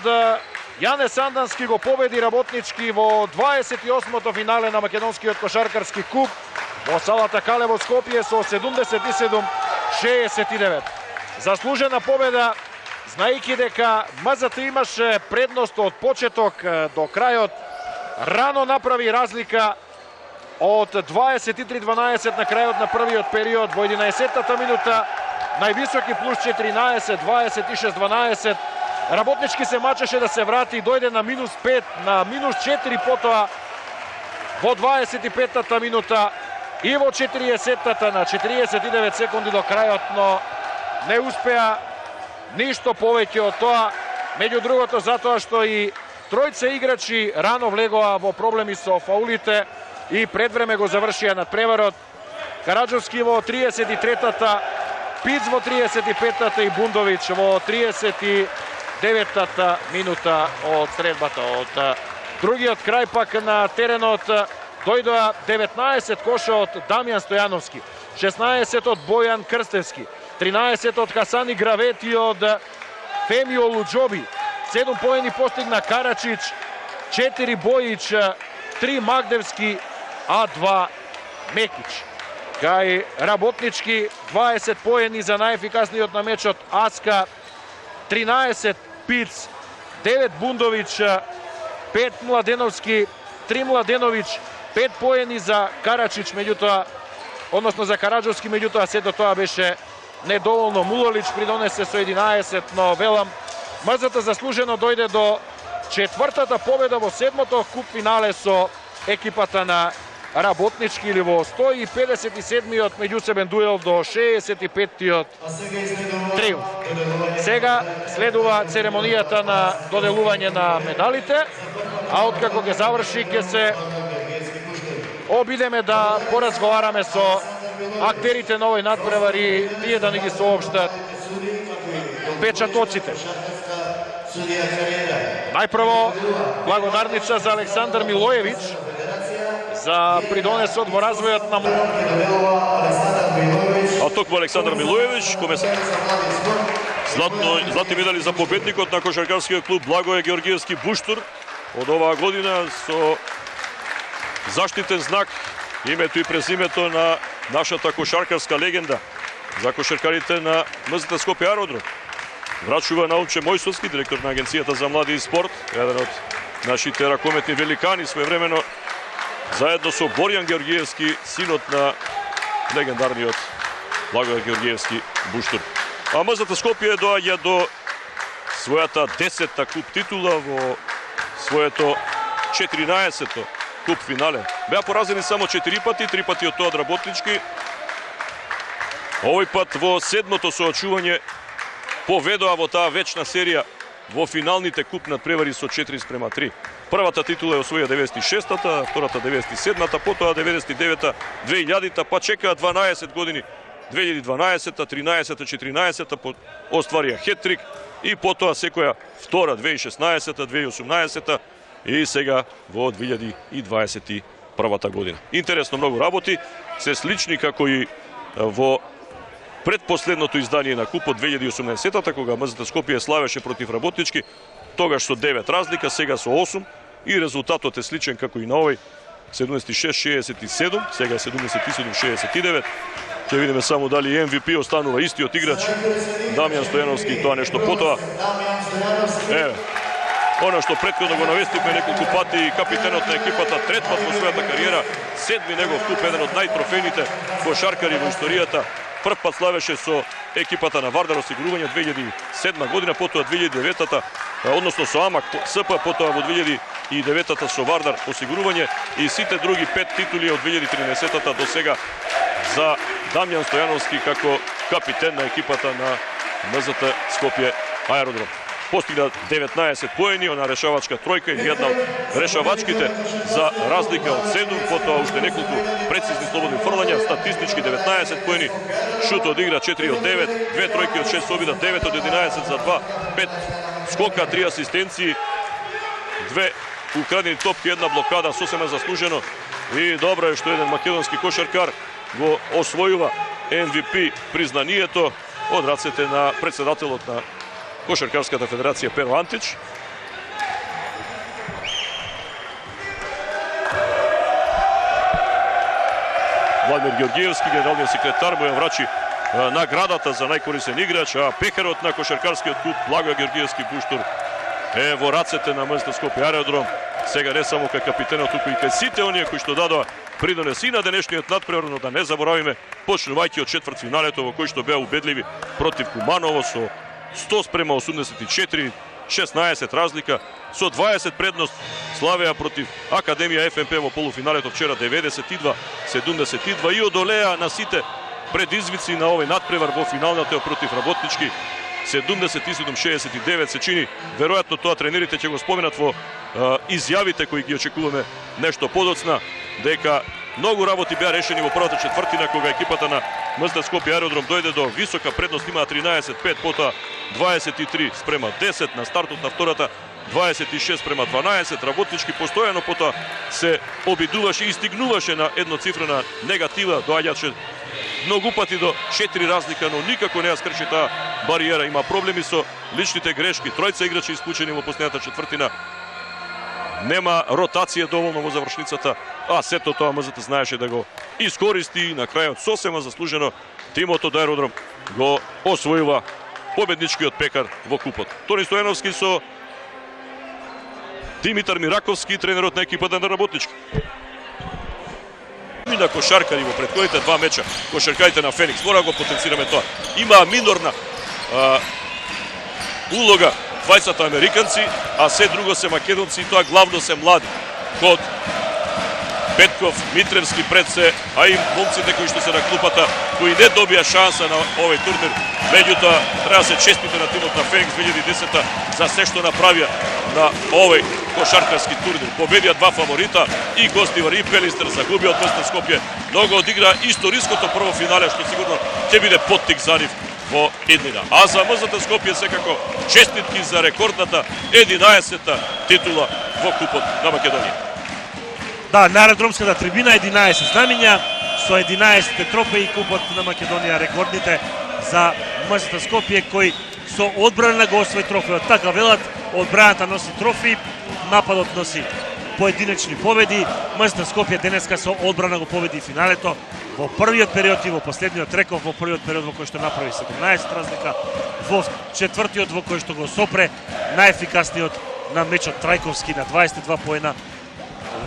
Јане Сандански го победи работнички во 28-то финале на македонскиот кошаркарски куп во салата Кале во Скопје со 77-69. Заслужена победа, знаејќи дека МЗТ имаше предност од почеток до крајот, рано направи разлика од 23-12 на крајот на првиот период во 11-та минута. Највисоки плюс 14, 26-12. Работнички се мачеше да се врати и дојде на минус 5, на минус 4 потоа во 25-та минута и во 40-та на 49 секунди до крајот, но не успеа ништо повеќе од тоа. Меѓу другото затоа што и тројца играчи рано влегоа во проблеми со фаулите и предвреме го завршија надпреварот. Караджовски во 33-та, Пиц во 35-та и Бундовиќ во 39-та минута од средбата. Од другиот крај пак на теренот дојдоа 19 коша од Дамјан Стојановски, 16 од Бојан Крстевски, 13 од Хасани Гравет и од Фемио Луџоби. 7 поени постигна Карачич, 4 Бојич, 3 Магдевски, а 2 Мекич. Кај Работнички 20 поени за најефикасниот на мечот Аска, 13 Пиц, 9 Бундовиќ, 5 Младеновски, 3 Младеновиќ, 5 поени за Карачич, меѓутоа, односно за Караджовски, меѓутоа сето тоа беше недоволно. Мулолич придонесе со 11, но велам, МЗТ заслужено дојде до четвртата победа во седмото куп финале со екипата на Работнички, или во 157-миот меѓусебен дуел до 65-тиот триумф. Сега следува церемонијата на доделување на медалите, а откако ќе заврши ќе се обидеме да поразговараме со актерите на овој надпревар и тие да ни ги соопштат печатоците. Најпрво благодарнича за Александар Милојевиќ за придонесот во развојот на А токму Александар Милојевиќ, коме се златни медали за победникот на кошаркарскиот клуб Благое Георгиевски Буштур од оваа година со заштитен знак, името и презимето на нашата кошаркарска легенда за кошаркарите на МЗТ Скопје Аеродром. Врачува Наумче Мојсовски, директор на Агенцијата за млади и спорт, еден од нашите ракометни великани своевремено, заедно со Борјан Георгиевски, синот на легендарниот Благое Георгиевски Буштур. А МЗТ Скопје доаѓа до својата 10-та куп титула во своето 14-то куп финале. Беа поразени само 4 пати, 3 пати од тоа од Работнички. Овој пат во седмото соочување поведоа во таа вечна серија во финалните куп надпревари со 4:3. Првата титула е освоја 96-та, втората 97-та, потоа 99-та, 2000-та, па чекаа 12 години. 2012-та, 13-та, 14-та остварија хеттрик и потоа секоја втора 2016-та, 2018-та и сега во 2021 година. Интересно многу работи, се слични како и во предпоследното издание на купот 2018-та, кога МЗТ Скопје славеше против Работнички, тогаш со 9 разлика, сега со 8 и резултатот е сличен како и на овој 76-67, сега 77-69. Ќе видиме само дали MVP останува истиот играч Дамјан Стојановски и тоа нешто потоа. Еве, оно што претходно го навестивме неколку пати, капитенот на екипата трет пат во својата кариера, седми негов куп, еден од најтрофејните кошаркари во историјата. Прв пат славеше со екипата на Вардар осигурување 2007 година, потоа 2009-та, односно со Амак СП, потоа во 2009-та со Вардар осигурување и сите други 5 титули од 2013-та до сега за Дамјан Стојановски како капитен на екипата на МЗТ Скопје Аеродром. Постигна 19 поени, она решавачка тројка и една од решавачките за разлика од 7, потоа уште неколку прецизни слободни фрлања, статистички 19 поени, шут од игра 4 од 9, 2 тројки од 6 обида, 9 од 11 за 2, 5 скока, 3 асистенции, 2 украдени топки, една блокада, сосема заслужено и добро е што еден македонски кошаркар го освојува MVP признанието од рацете на председателот на Кошаркарската федерација Pero Антич. Владимир Георгиевски, генералниот секретар, му ја врачи наградата за најкорисен играч, а пекарот на кошаркарскиот клуб Благое Георгиевски Буштур е во рацете на МЗТ Скопје Аеродром. сега не само кај капитенот, туку и кај сите оние кои што дадоа придонес и на денешниот надпревар, но да не заборавиме, почнувајќи од четвртфиналето во кој што беа убедливи против Куманово со 100:84, 16 разлика, со 20 предност славеа против Академија ФНП во полуфиналето вчера 92-72 и одолеа на сите предизвици на овој надпревар во финалната против Работнички 77-69. Се чини веројатно тоа тренерите ќе го споменат во изјавите кои ги очекуваме нешто подоцна, дека многу работи беа решени во првата четвртина кога екипата на МЗТ Скопје Аеродром дојде до висока предност, имаа 13-5, потоа 23-10 на стартот на втората, 26-12. Работнички постојано потоа се обидуваше и стигнуваше на едноцифрена негатива, доаѓаше многу пати до 4 разлика, но никако не ја скрши таа бариера. Има проблеми со личните грешки, тројца играчи исклучени во последната четвртина. Нема ротација доволно во завршницата, а сето тоа МЗТ знаеше да го искористи и на крајот сосема заслужено тимот од Аеродром го освојува победничкиот пекар во купот. Тони Стојановски со Димитар Мираковски, тренерот на екипата на Работнички. На кошаркари во претходните два меча, кошаркарите на Феникс, мора го потенцираме тоа. Има минорна улога двајцата американци, а се друго се македонци и тоа главно се млади. Код Петков, Митревски пред се, а и момците кои што се на клупата, кои не добија шанса на овој турнир. Меѓутоа, треба се честите на тимот на Феникс 2010 за се што направија на овој кошаркарски турнир. Победија два фаворита и Гостивар и Пелистер, загубија од МЗТ Скопје. Многу одигра историското прво финале, што сигурно ќе биде поттик за нив во иднина. А за МЗТ Скопје секако честитки за рекордната 11-та титула во Купот на Македонија. Да, на аеродромската трибина 11 знамиња со 11 трофеи Купот на Македонија, рекордните за МЗТ Скопје кој со одбрана го освои трофеот. Така велат, одбраната носи трофеи, нападот носи поединечни победи. МЗТ Скопје денеска со одбрана го победи финалето во првиот период и во последниот реков, во првиот период во кој што направи 17 разлика, во четвртиот во кој што го сопре најефикасниот на мечот Трајковски на 22 поена.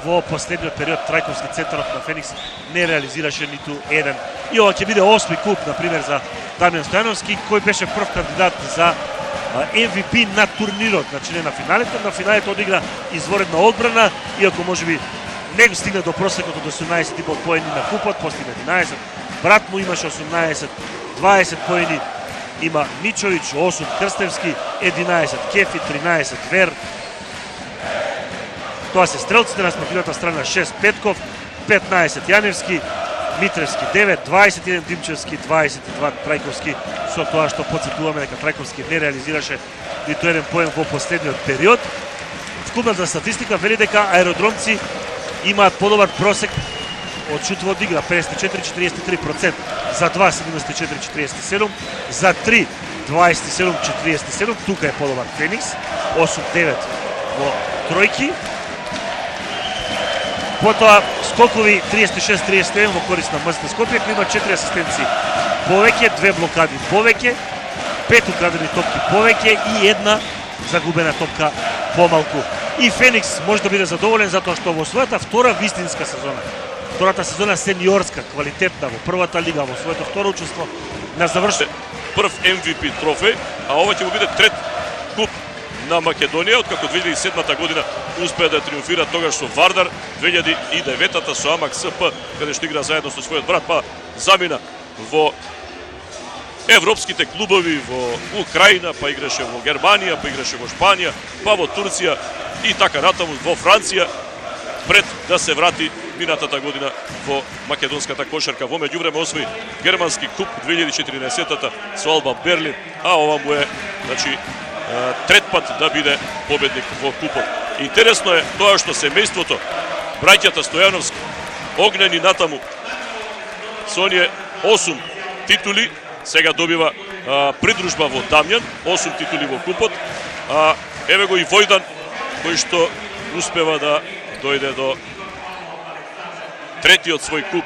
Во последниот период Трајковски, центарот на Феникс, не реализираше ниту еден. И ова ќе биде 8-ми куп, например, за Дамјан Стојановски, кој беше прв кандидат за MVP на турнирот, значи не на финалето. На финалето одигра изворедна одбрана, иако можеби не го стигна до просекот од 18,5 поени на купот, постигна 11. Брат му имаше 18, 20 поени има Мичовиќ, 8 Крстевски, 11 Кефи, 13 Вер. Тоа се стрелците, на спротивната страна 6 Петков, 15 Јаневски, Митревски 9, 21 Димчевски, 22 Трајковски, со тоа што подсетуваме дека Трајковски не реализираше ниту еден поен во последниот период. Вкупната статистика вели дека аеродромци имаат подобар просек од шутово од игра, 54-43%, за 2 74-47, за 3 27-47, тука е подобар Феникс, 8-9 во тројки. Потоа скокови 36-31 во корист на МЗТ Скопје, кој има 4 асистенции повеќе, 2 блокади повеќе, 5 украдени топки повеќе и една загубена топка помалку. И Феникс може да биде задоволен затоа што во својата втора вистинска сезона, втората сезона сениорска, квалитетна во првата лига, во своето второ учество на завршен прв MVP трофеј, а ова ќе му биде трет куп на Македонија, откако 2007 година успеа да триумфира тогаш со Вардар, 2009 со Амак СП, каде што игра заедно со својот брат, па замина во европските клубови во Украина, па играше во Германија, па играше во Шпанија, па во Турција и така натаму во Франција, пред да се врати минатата година во македонската кошарка. Во меѓувреме освои германски куп 2014-та со Алба Берлин, а ова му е, значи, трет пат да биде победник во купот. Интересно е тоа што семејството, браќата Стојановски, огнени натаму со оние 8 титули, сега добива придружба во Дамјан, 8 титули во купот, а еве го и Војдан, кој што успева да дојде до третиот свој куп.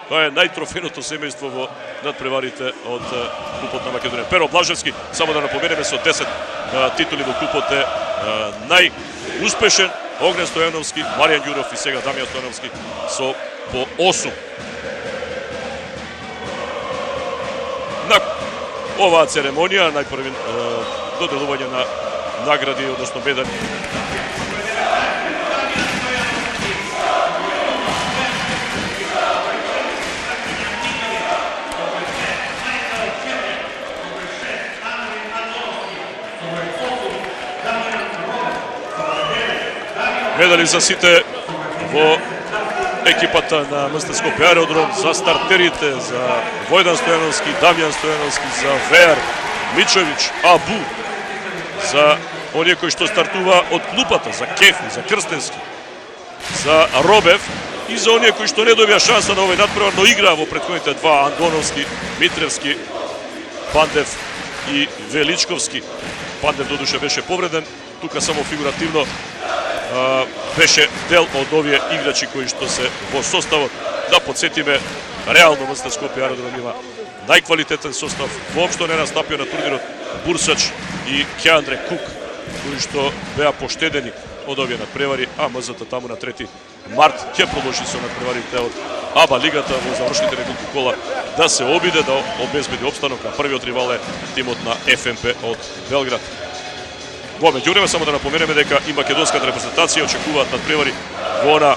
Тоа е најтрофеното семејство во надпреварите од Купот на Македонија. Перо Блажевски, само да напоменеме, со 10 титули во Купот е најуспешен Огнен Стојановски, Маријан Ѓуров и сега Дамјан Стојановски со по 8. На оваа церемонија, најпрви доделување на награди, односно медали. Медали за сите во екипата на МСТ Скопје аеродром, за стартерите, за Војдан Стојановски, Дамјан Стојановски, за Веар, Мичовиќ, Абу, за оние кои што стартува од клупата, за Кефи, за Крстенски, за Робев и за оние кои што не добија шанса на овој надпревар, но играа во претходните два, Андоновски, Митревски, Пандев и Величковски. Пандев додуше беше повреден, тука само фигуративно беше дел од овие играчи кои што се во составот. Да подсетиме, реално МСТ Скопје аеродром има најквалитетен состав, воопшто не настапија на турнирот Бурсач и Кеандре Кук, кои што беа поштедени од овие надпревари, а МЗТ таму на 3 март ќе продолжи со надпреварите од АБА лигата во завршните неколку кола да се обиде да обезбеди опстанок, а првиот ривал е тимот на ФМП од Белград. Во меѓувреме само да напоменеме дека и македонската репрезентација очекуваат надпревари во она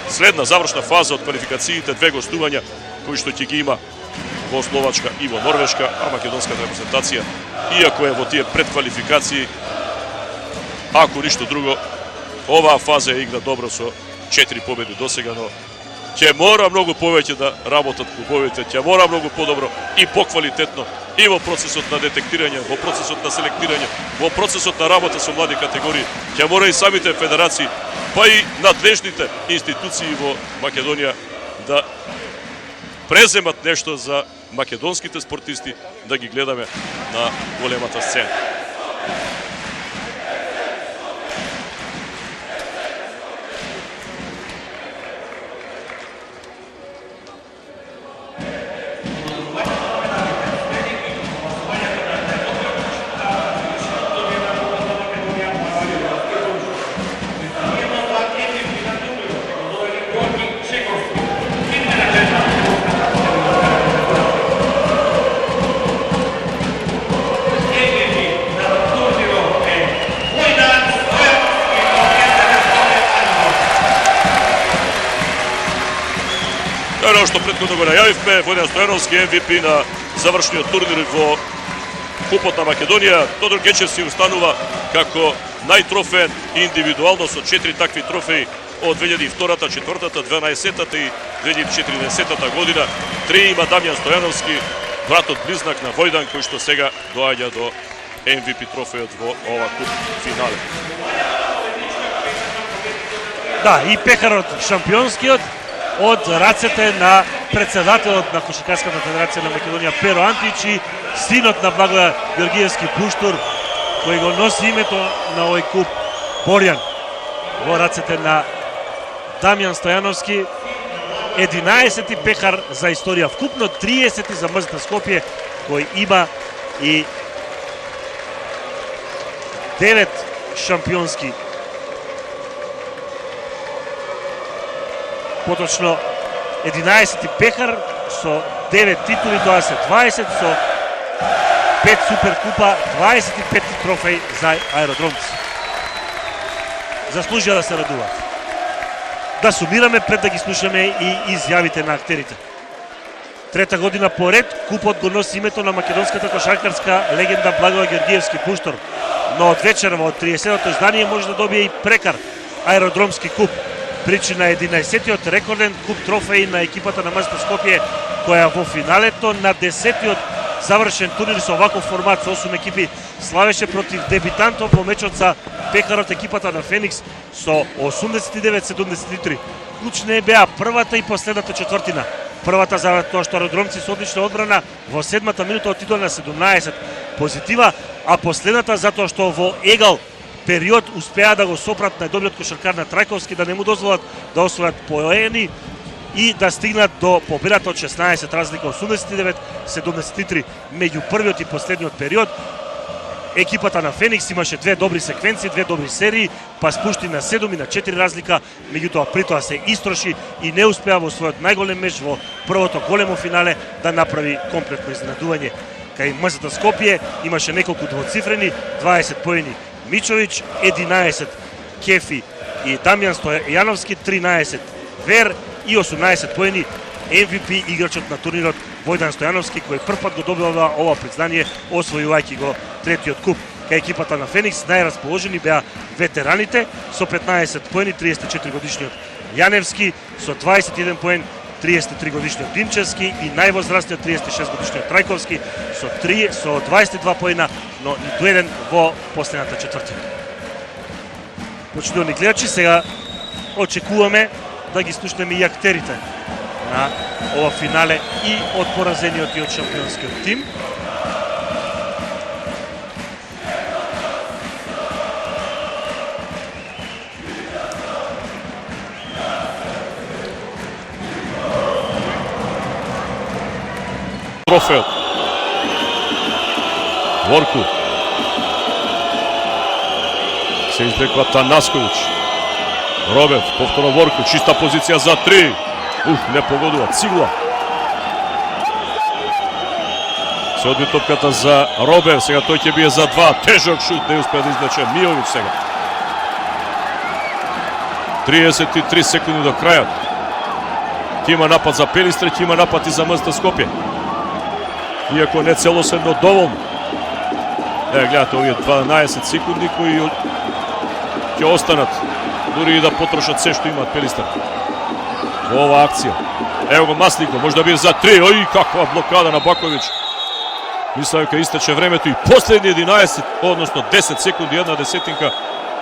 следна завршна фаза од квалификациите, две гостувања кои што ќе ги има во Словачка и во Норвешка, а македонската репрезентација, иако е во тие предквалификации, ако ништо друго, оваа фаза ја игра добро со 4 победи досега, но ќе мора многу повеќе да работат клубовите, ќе мора многу подобро и поквалитетно и во процесот на детектирање, во процесот на селектирање, во процесот на работа со млади категории. Ќе мора и самите федерации, па и надлежните институции во Македонија да преземат нешто за македонските спортисти, да ги гледаме на големата сцена. Оно што претходно го најавивме, Војдан Стојановски MVP на завршниот турнир во Купот на Македонија. Тодор Гечевски устанува како најтрофеен индивидуално со 4 такви трофеи од 2002-та, 4-та, 12-та и 2014-та година. 3 има Дамјан Стојановски, братот близнак на Војдан, кој што сега доаѓа до MVP трофејот во ова куп финале. Да, и пекарот шампионскиот од рацете на председателот на Кошаркарската федерација на Македонија Перо Антич и синот на Благоја Ѓоргиевски Пуштур, кој го носи името на овој куп, Борјан, во рацете на Дамјан Стојановски. 11 пекар за историја, вкупно 30 за МЗТ Скопје, кој има и 9 шампионски, поточно 11 пекар со 9 титули, тоа се 20 со 5 суперкупа, 25 трофеи за аеродромци. Заслужија да се радуваат. Да сумираме пред да ги слушаме и изјавите на актерите. Трета година поред, купот го носи името на македонската кошаркарска легенда Благоја Ѓоргиевски Пуштор, но од вечерва од 30-то издание може да добие и прекар аеродромски куп. Причина е 11-тиот рекорден куп трофеи на екипата на МЗТ Скопје, која во финалето на 10-тиот завршен турнир со оваков формат со 8 екипи славеше против дебитантот во мечот за пекарот екипата на Феникс со 89-73. Клучни беа првата и последната четвртина. Првата за тоа што аеродромци со одлична одбрана во 7-та минута отидоа на 17 позитива, а последната затоа што во егал период успеа да го сопрат најдобриот кошаркар на Трајковски, да не му дозволат да освојат поени и да стигнат до победата од 16 разлика 89-73 меѓу првиот и последниот период. екипата на Феникс имаше две добри секвенции, две добри серии, па спушти на 7 и на 4 разлика, меѓутоа притоа се истроши и не успеа во својот најголем меч во првото големо финале да направи комплетно изненадување. Кај МЗТ Скопје имаше неколку двоцифрени, 20 поени Мичовиќ, 11 Кефи и Дамјан Стојановски, 13 Вер и 18 поени MVP играчот на турнирот Војдан Стојановски, кој првпат го добива ова признание, освојувајќи го третиот куп. Кај екипата на Феникс најрасположени беа ветераните со 15 поени, 34 годишниот Јаневски, со 21 поен 33 годишниот Димчевски и највозрастниот 36 годишниот Трајковски со 22 поена, но ниту еден во последната четвртина. Почитувани гледачи, сега очекуваме да ги слушнеме и актерите на ова финале и од поразениот и од шампионскиот тим. Трофеот. Ворку. Се избегва Танасковиќ. Робев, повторно Ворку, чиста позиција за 3. Не погодува, Цигла. Се одби топката за Робев, сега тој ќе бие за 2. Тежок шут, не успеа да излече Мијовиќ сега. 33 секунди до крајот. Ќе има напад за Пелистер, ќе има напад и за МЗТ Скопје. Иако не целосен, но доволно. Гледате овие 12 секунди кои ќе останат, дури и да потрошат се што имаат Пелистер во оваа акција. Ево го Маслико, може да биде за 3. Ој, каква блокада на Баковиќ. Мислам дека истече времето и последни 11, односно 10 секунди, една десетинка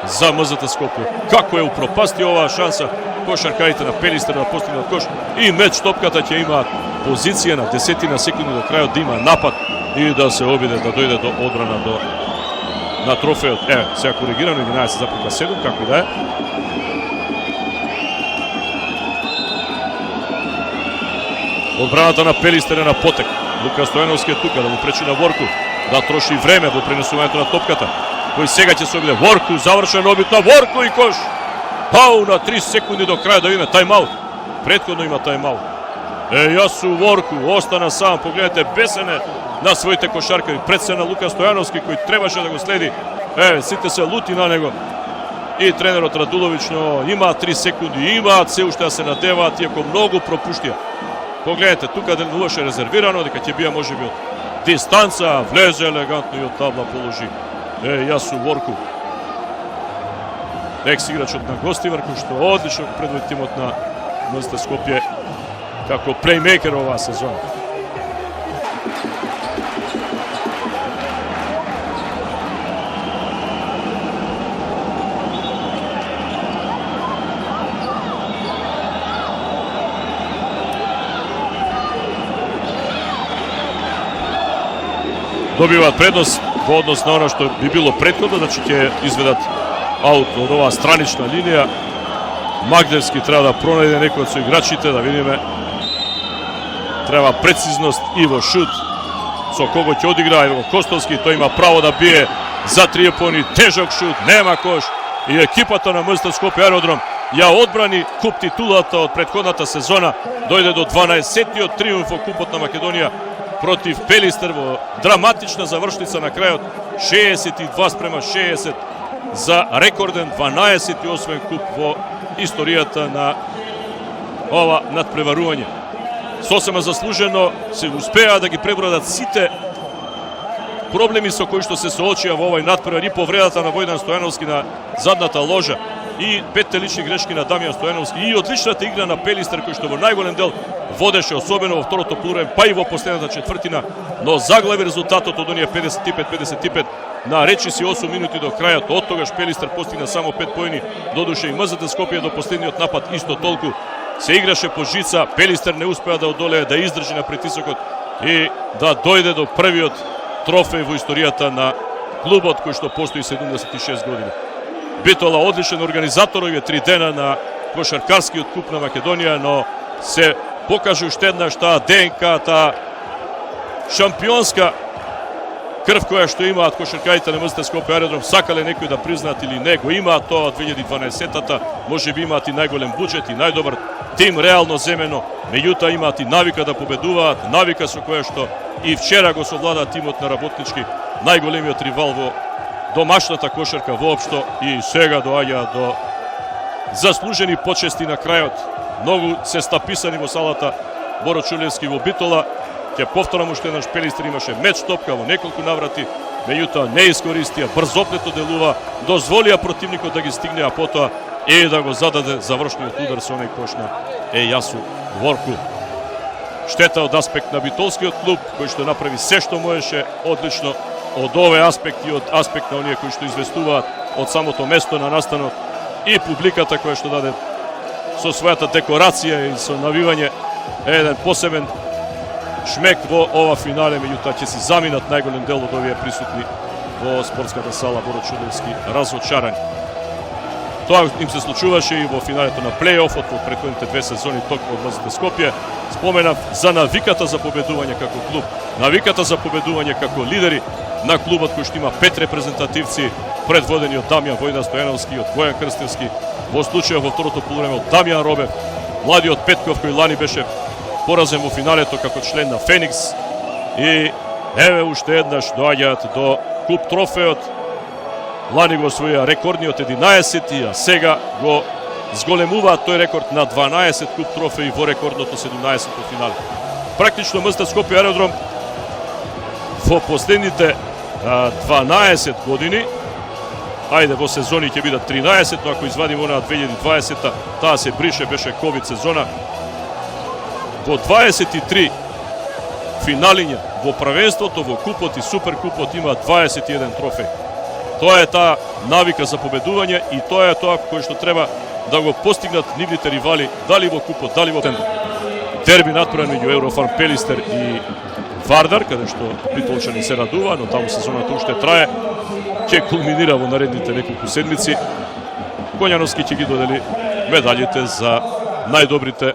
за МЗТ Скопје. Како е упропасти оваа шанса кошаркарите на Пелистер да постигнат кош и меч топката ќе има позиција на десетина секунди до крајот да има напад и да се обиде да дојде до одбрана на трофеот. Сега коригирано 11,7, како и да е. Одбраната на Пелистер е на потек. Лука Стојановски е тука да му пречи на Ворку да троши време во пренесувањето на топката. Кој сега ќе се обиде. Ворку, завршен обид на Ворку и кош. Пау на 3 секунди до крај да има тајмаут. Претходно има тајмаут. Јасу Ворку остана сам, погледнете, бесене на своите кошаркари. Пред се на Лука Стојановски кој требаше да го следи. Сите се лути на него. И тренерот Радуловиќ, но има 3 секунди, имаат се уште да се надеваат, иако многу пропуштија. Погледнете, тука делуваше резервирано, дека ќе бија можеби од дистанца, влезе елегантно и од табла положи. Јасу Ворку. Екс играчот на Гостивар, кој што одлично предводи тимот на МЗТ Скопје како плеймейкер оваа сезона. Добиваат предност во однос на оно што би било претходно, значи ќе изведат аут од оваа странична линија. Магдевски треба да пронајде некој од соиграчите, да видиме. Треба прецизност и во шут. Со кого ќе одигра, во Костовски, тој има право да бие за 3 поени, тежок шут, нема кош. И екипата на МЗТ Скопје Аеродром ја одбрани куп титулата од претходната сезона, дојде до 12-тиот триумф во Купот на Македонија против Пелистер во драматична завршница на крајот, 62-60 за рекорден 12-ти куп во историјата на ова надпреварување. Сосема заслужено се успеа да ги пребродат сите проблеми со кои што се соочија во овај надпревар, и повредата на Војдан Стојановски на задната ложа, и 5 лични грешки на Дамјан Стојановски, и одличната игра на Пелистер, кој што во најголем дел водеше, особено во второто полувреме, па и во последната четвртина, но заглави резултатот од оние 55-55 на речиси 8 минути до крајот. Од тогаш Пелистер постигна само 5 поени, додуше и МЗТ Скопје до последниот напад исто толку. Се играше по жица, Пелистер не успеа да одолее, да издржи на притисокот и да дојде до првиот трофеј во историјата на клубот кој што постои 76 години. Битола одличен организатор овие 3 дена на кошаркарскиот куп на Македонија, но се покаже уште еднаш таа ДНК, таа шампионска крв која што имаат кошаркарите на МЗТ Скопје Аеродром, сакале некој да признаат или не, го имаат тоа 2012-тата, може би имаат и најголем буџет и најдобар тим реално земено, меѓутоа имаат и навика да победуваат, навика со која што и вчера го совлада тимот на Работнички, најголемиот ривал во домашната кошарка воопшто, и сега доаѓа до заслужени почести на крајот. Многу се стаписани во салата Боро Чулевски во Битола. Ќе повторам уште еднаш, Пелистер имаше меч топка во неколку наврати, меѓутоа не искористија, брзоплето делува, дозволија противникот да ги стигне, а потоа и да го зададе завршниот удар со оној кош на Јасу Ворку. Штета од аспект на битолскиот клуб, кој што направи се што можеше одлично од овој аспект и од аспект на оние кои што известуваат од самото место на настанот, и публиката која што даде со својата декорација и со навивање еден посебен шмек во ова финале, меѓутоа ќе си заминат најголем дел од овие присутни во спортската сала Боро Чулевски разочарани. Тоа им се случуваше и во финалето на плей-офот во претходните две сезони токму од МЗТ Скопје. Споменав за навиката за победување како клуб, навиката за победување како лидери на клубот кој што има 5 репрезентативци, предводени од Дамјан Војда Стојановски и од Војан Крстевски, во случајот во второто полувреме од Дамјан Робев, младиот Петков кој лани беше поразен во финалето како член на Феникс, и еве уште еднаш доаѓаат до клуб трофеот. Лани го освоија рекордниот 11-ти, а сега го зголемуваат тој рекорд на 12 клуб трофеи во рекордното 17-то финале. Практично МЗТ Скопје Аеродром во последните 12 години, ајде во сезони ќе бидат 13, но ако извадиме онаа 2020-та, таа се брише, беше ковид сезона, во 23 финалиња во првенството, во купот и суперкупот има 21 трофеј. Тоа е таа навика за победување и тоа е тоа кој што треба да го постигнат нивните ривали, дали во купот, дали во дерби натпревар меѓу Еврофарм Пелистер и Вардар, каде што битолчани се радува, но таму сезоната уште трае. Ќе кулминира во наредните неколку седмици. Коњановски ќе ги додели медалите за најдобрите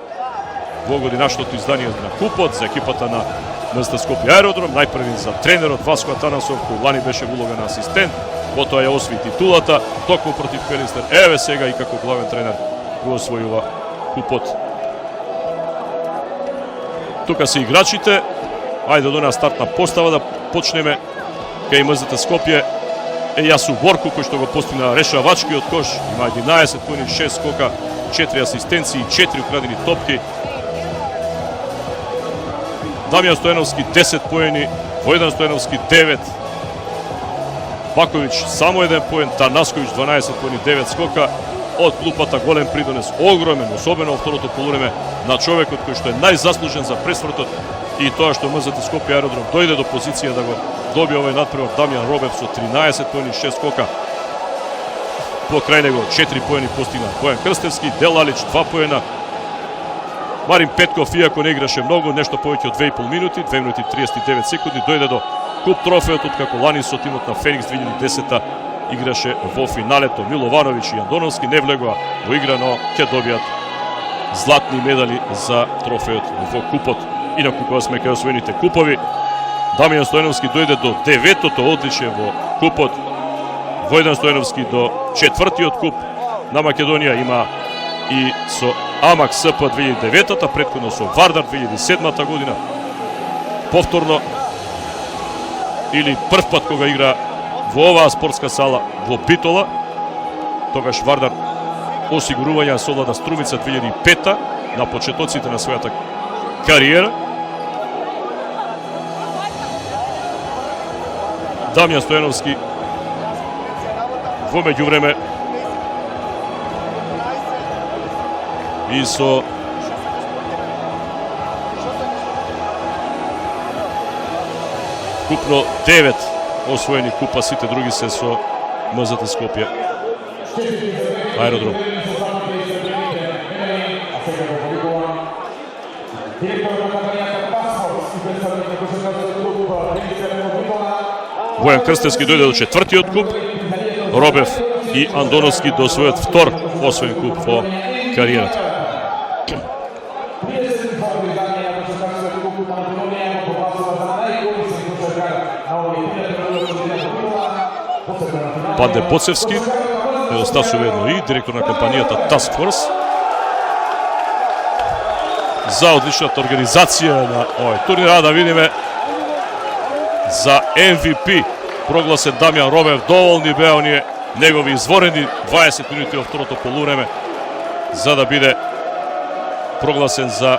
во годинашното издание на купот за екипата на МЗТ Скопје Аеродром, најпрви за тренерот Васко Атанасов, кој лани беше во улога на асистент, потоа ја освои титулата токму против Пелистер. Еве сега и како главен тренер го освојува купот. Тука се играчите. Ајде до стартна постава да почнеме. Кај МЗТ Скопје Јасу Ворку, кој што го постигна решавачкиот кош, има 11 поени, 6 скока, 4 асистенции, 4 украдени топки. Дамјан Стојановски 10 поени, Војдан Стојановски 9. Баковиќ само 1 поен, Танасковиќ 12 поени, 9 скока. Од клупата голем придонес, огромен, особено во второто полувреме, на човекот кој што е најзаслужен за пресвртот и тоа што МЗТ Скопје Аеродром дојде до позиција да го добие овој натпревар. Дамјан Робев со 13 поени, 6 скока. Покрај него 4 поени постигна Војан Крстевски, Делалич 2 поена. Марин Петков, иако не играше многу, нешто повеќе од 2,5 минути, 2 минути 39 секунди, дојде до куп трофеот, откако лани со тимот на Феникс 2010-та играше во финалето. Миловановиќ и Андоновски не влегоа во игра, но ќе добијат златни медали за трофеот во купот. Инаку кога сме кај освоените купови, Дамјан Стојановски дојде до 9-тото одличие во купот, Војдан Стојановски до 4-тиот куп на Македонија, има и со Амак СП 2009-та, претходно со Вардар 2007-та година. Повторно или прв пат кога игра во оваа спортска сала во Битола, тогаш Вардар осигурување Солада Струмица 2005-та на почетоците на својата кариера. Дамјан Стојановски во меѓувреме и со купно 9 освоени купа, сите други се со МЗТ Скопје Аеродром. Војан Крстевски дојде до 4-тиот куп, Робев и Андоновски до својот втор освоен куп во кариерата. падне Боцевски, недостасува едно и директор на компанијата Task Force. За одличната организација на овој турнир, да видиме за MVP прогласен Дамјан Робев. Доволни беа оние негови изворени 20 минути во второто полувреме за да биде прогласен за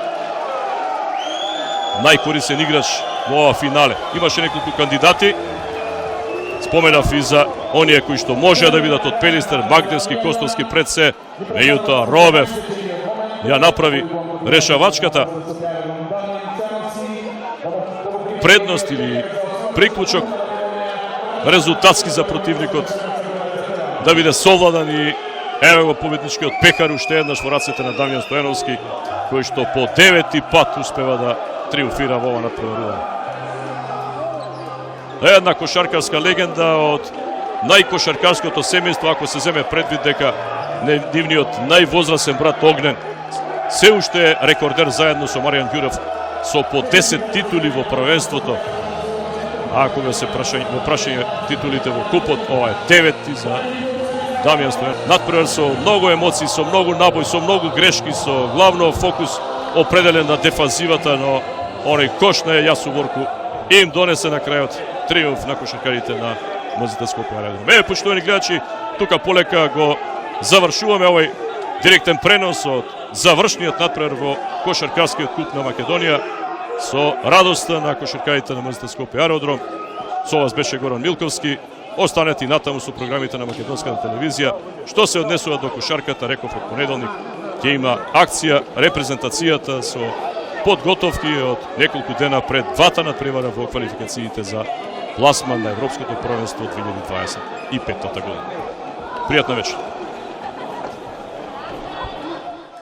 најкорисен играч во ова финале. Имаше неколку кандидати. Споменав и за оние кои што може да бидат од Пелистер, Магдевски, Костовски пред се, меѓутоа Робев ја направи решавачката предност или приклучок резултатски за противникот да биде совладан и еве го победничкиот пекар уште еднаш во рацете на Дамјан Стојановски, кој што по 9-ти пат успева да триумфира во ова натпреварување. Една кошаркарска легенда од најкошаркарското семејство, ако се земе предвид дека нивниот највозрасен брат Огнен се уште е рекордер заедно со Маријан Ѓурев со по 10 титули во првенството. А кога се во прашање титулите во купот, ова е 9-ти за Дамјан Стојанов. Натпревар со многу емоции, со многу набој, со многу грешки, со главно фокус определен на дефанзивата, но оној кош на Јасу Ворку им донесе на крајот триумф на кошаркарите на МЗТ Скопје аеродром. Еве, почитувани гледачи, тука полека го завршуваме овој директен пренос од завршниот натпревар во кошаркарскиот куп на Македонија со радоста на кошаркарите на МЗТ Скопје аеродром. Со вас беше Горан Милковски. Останете и натаму со програмите на Македонската телевизија. Што се однесува до кошарката, реков од понеделник, ќе има акција, репрезентацијата со подготовки од неколку дена пред двата надпревара во квалификациите за пласман на Европското првенство 2025 година. Пријатна вечер.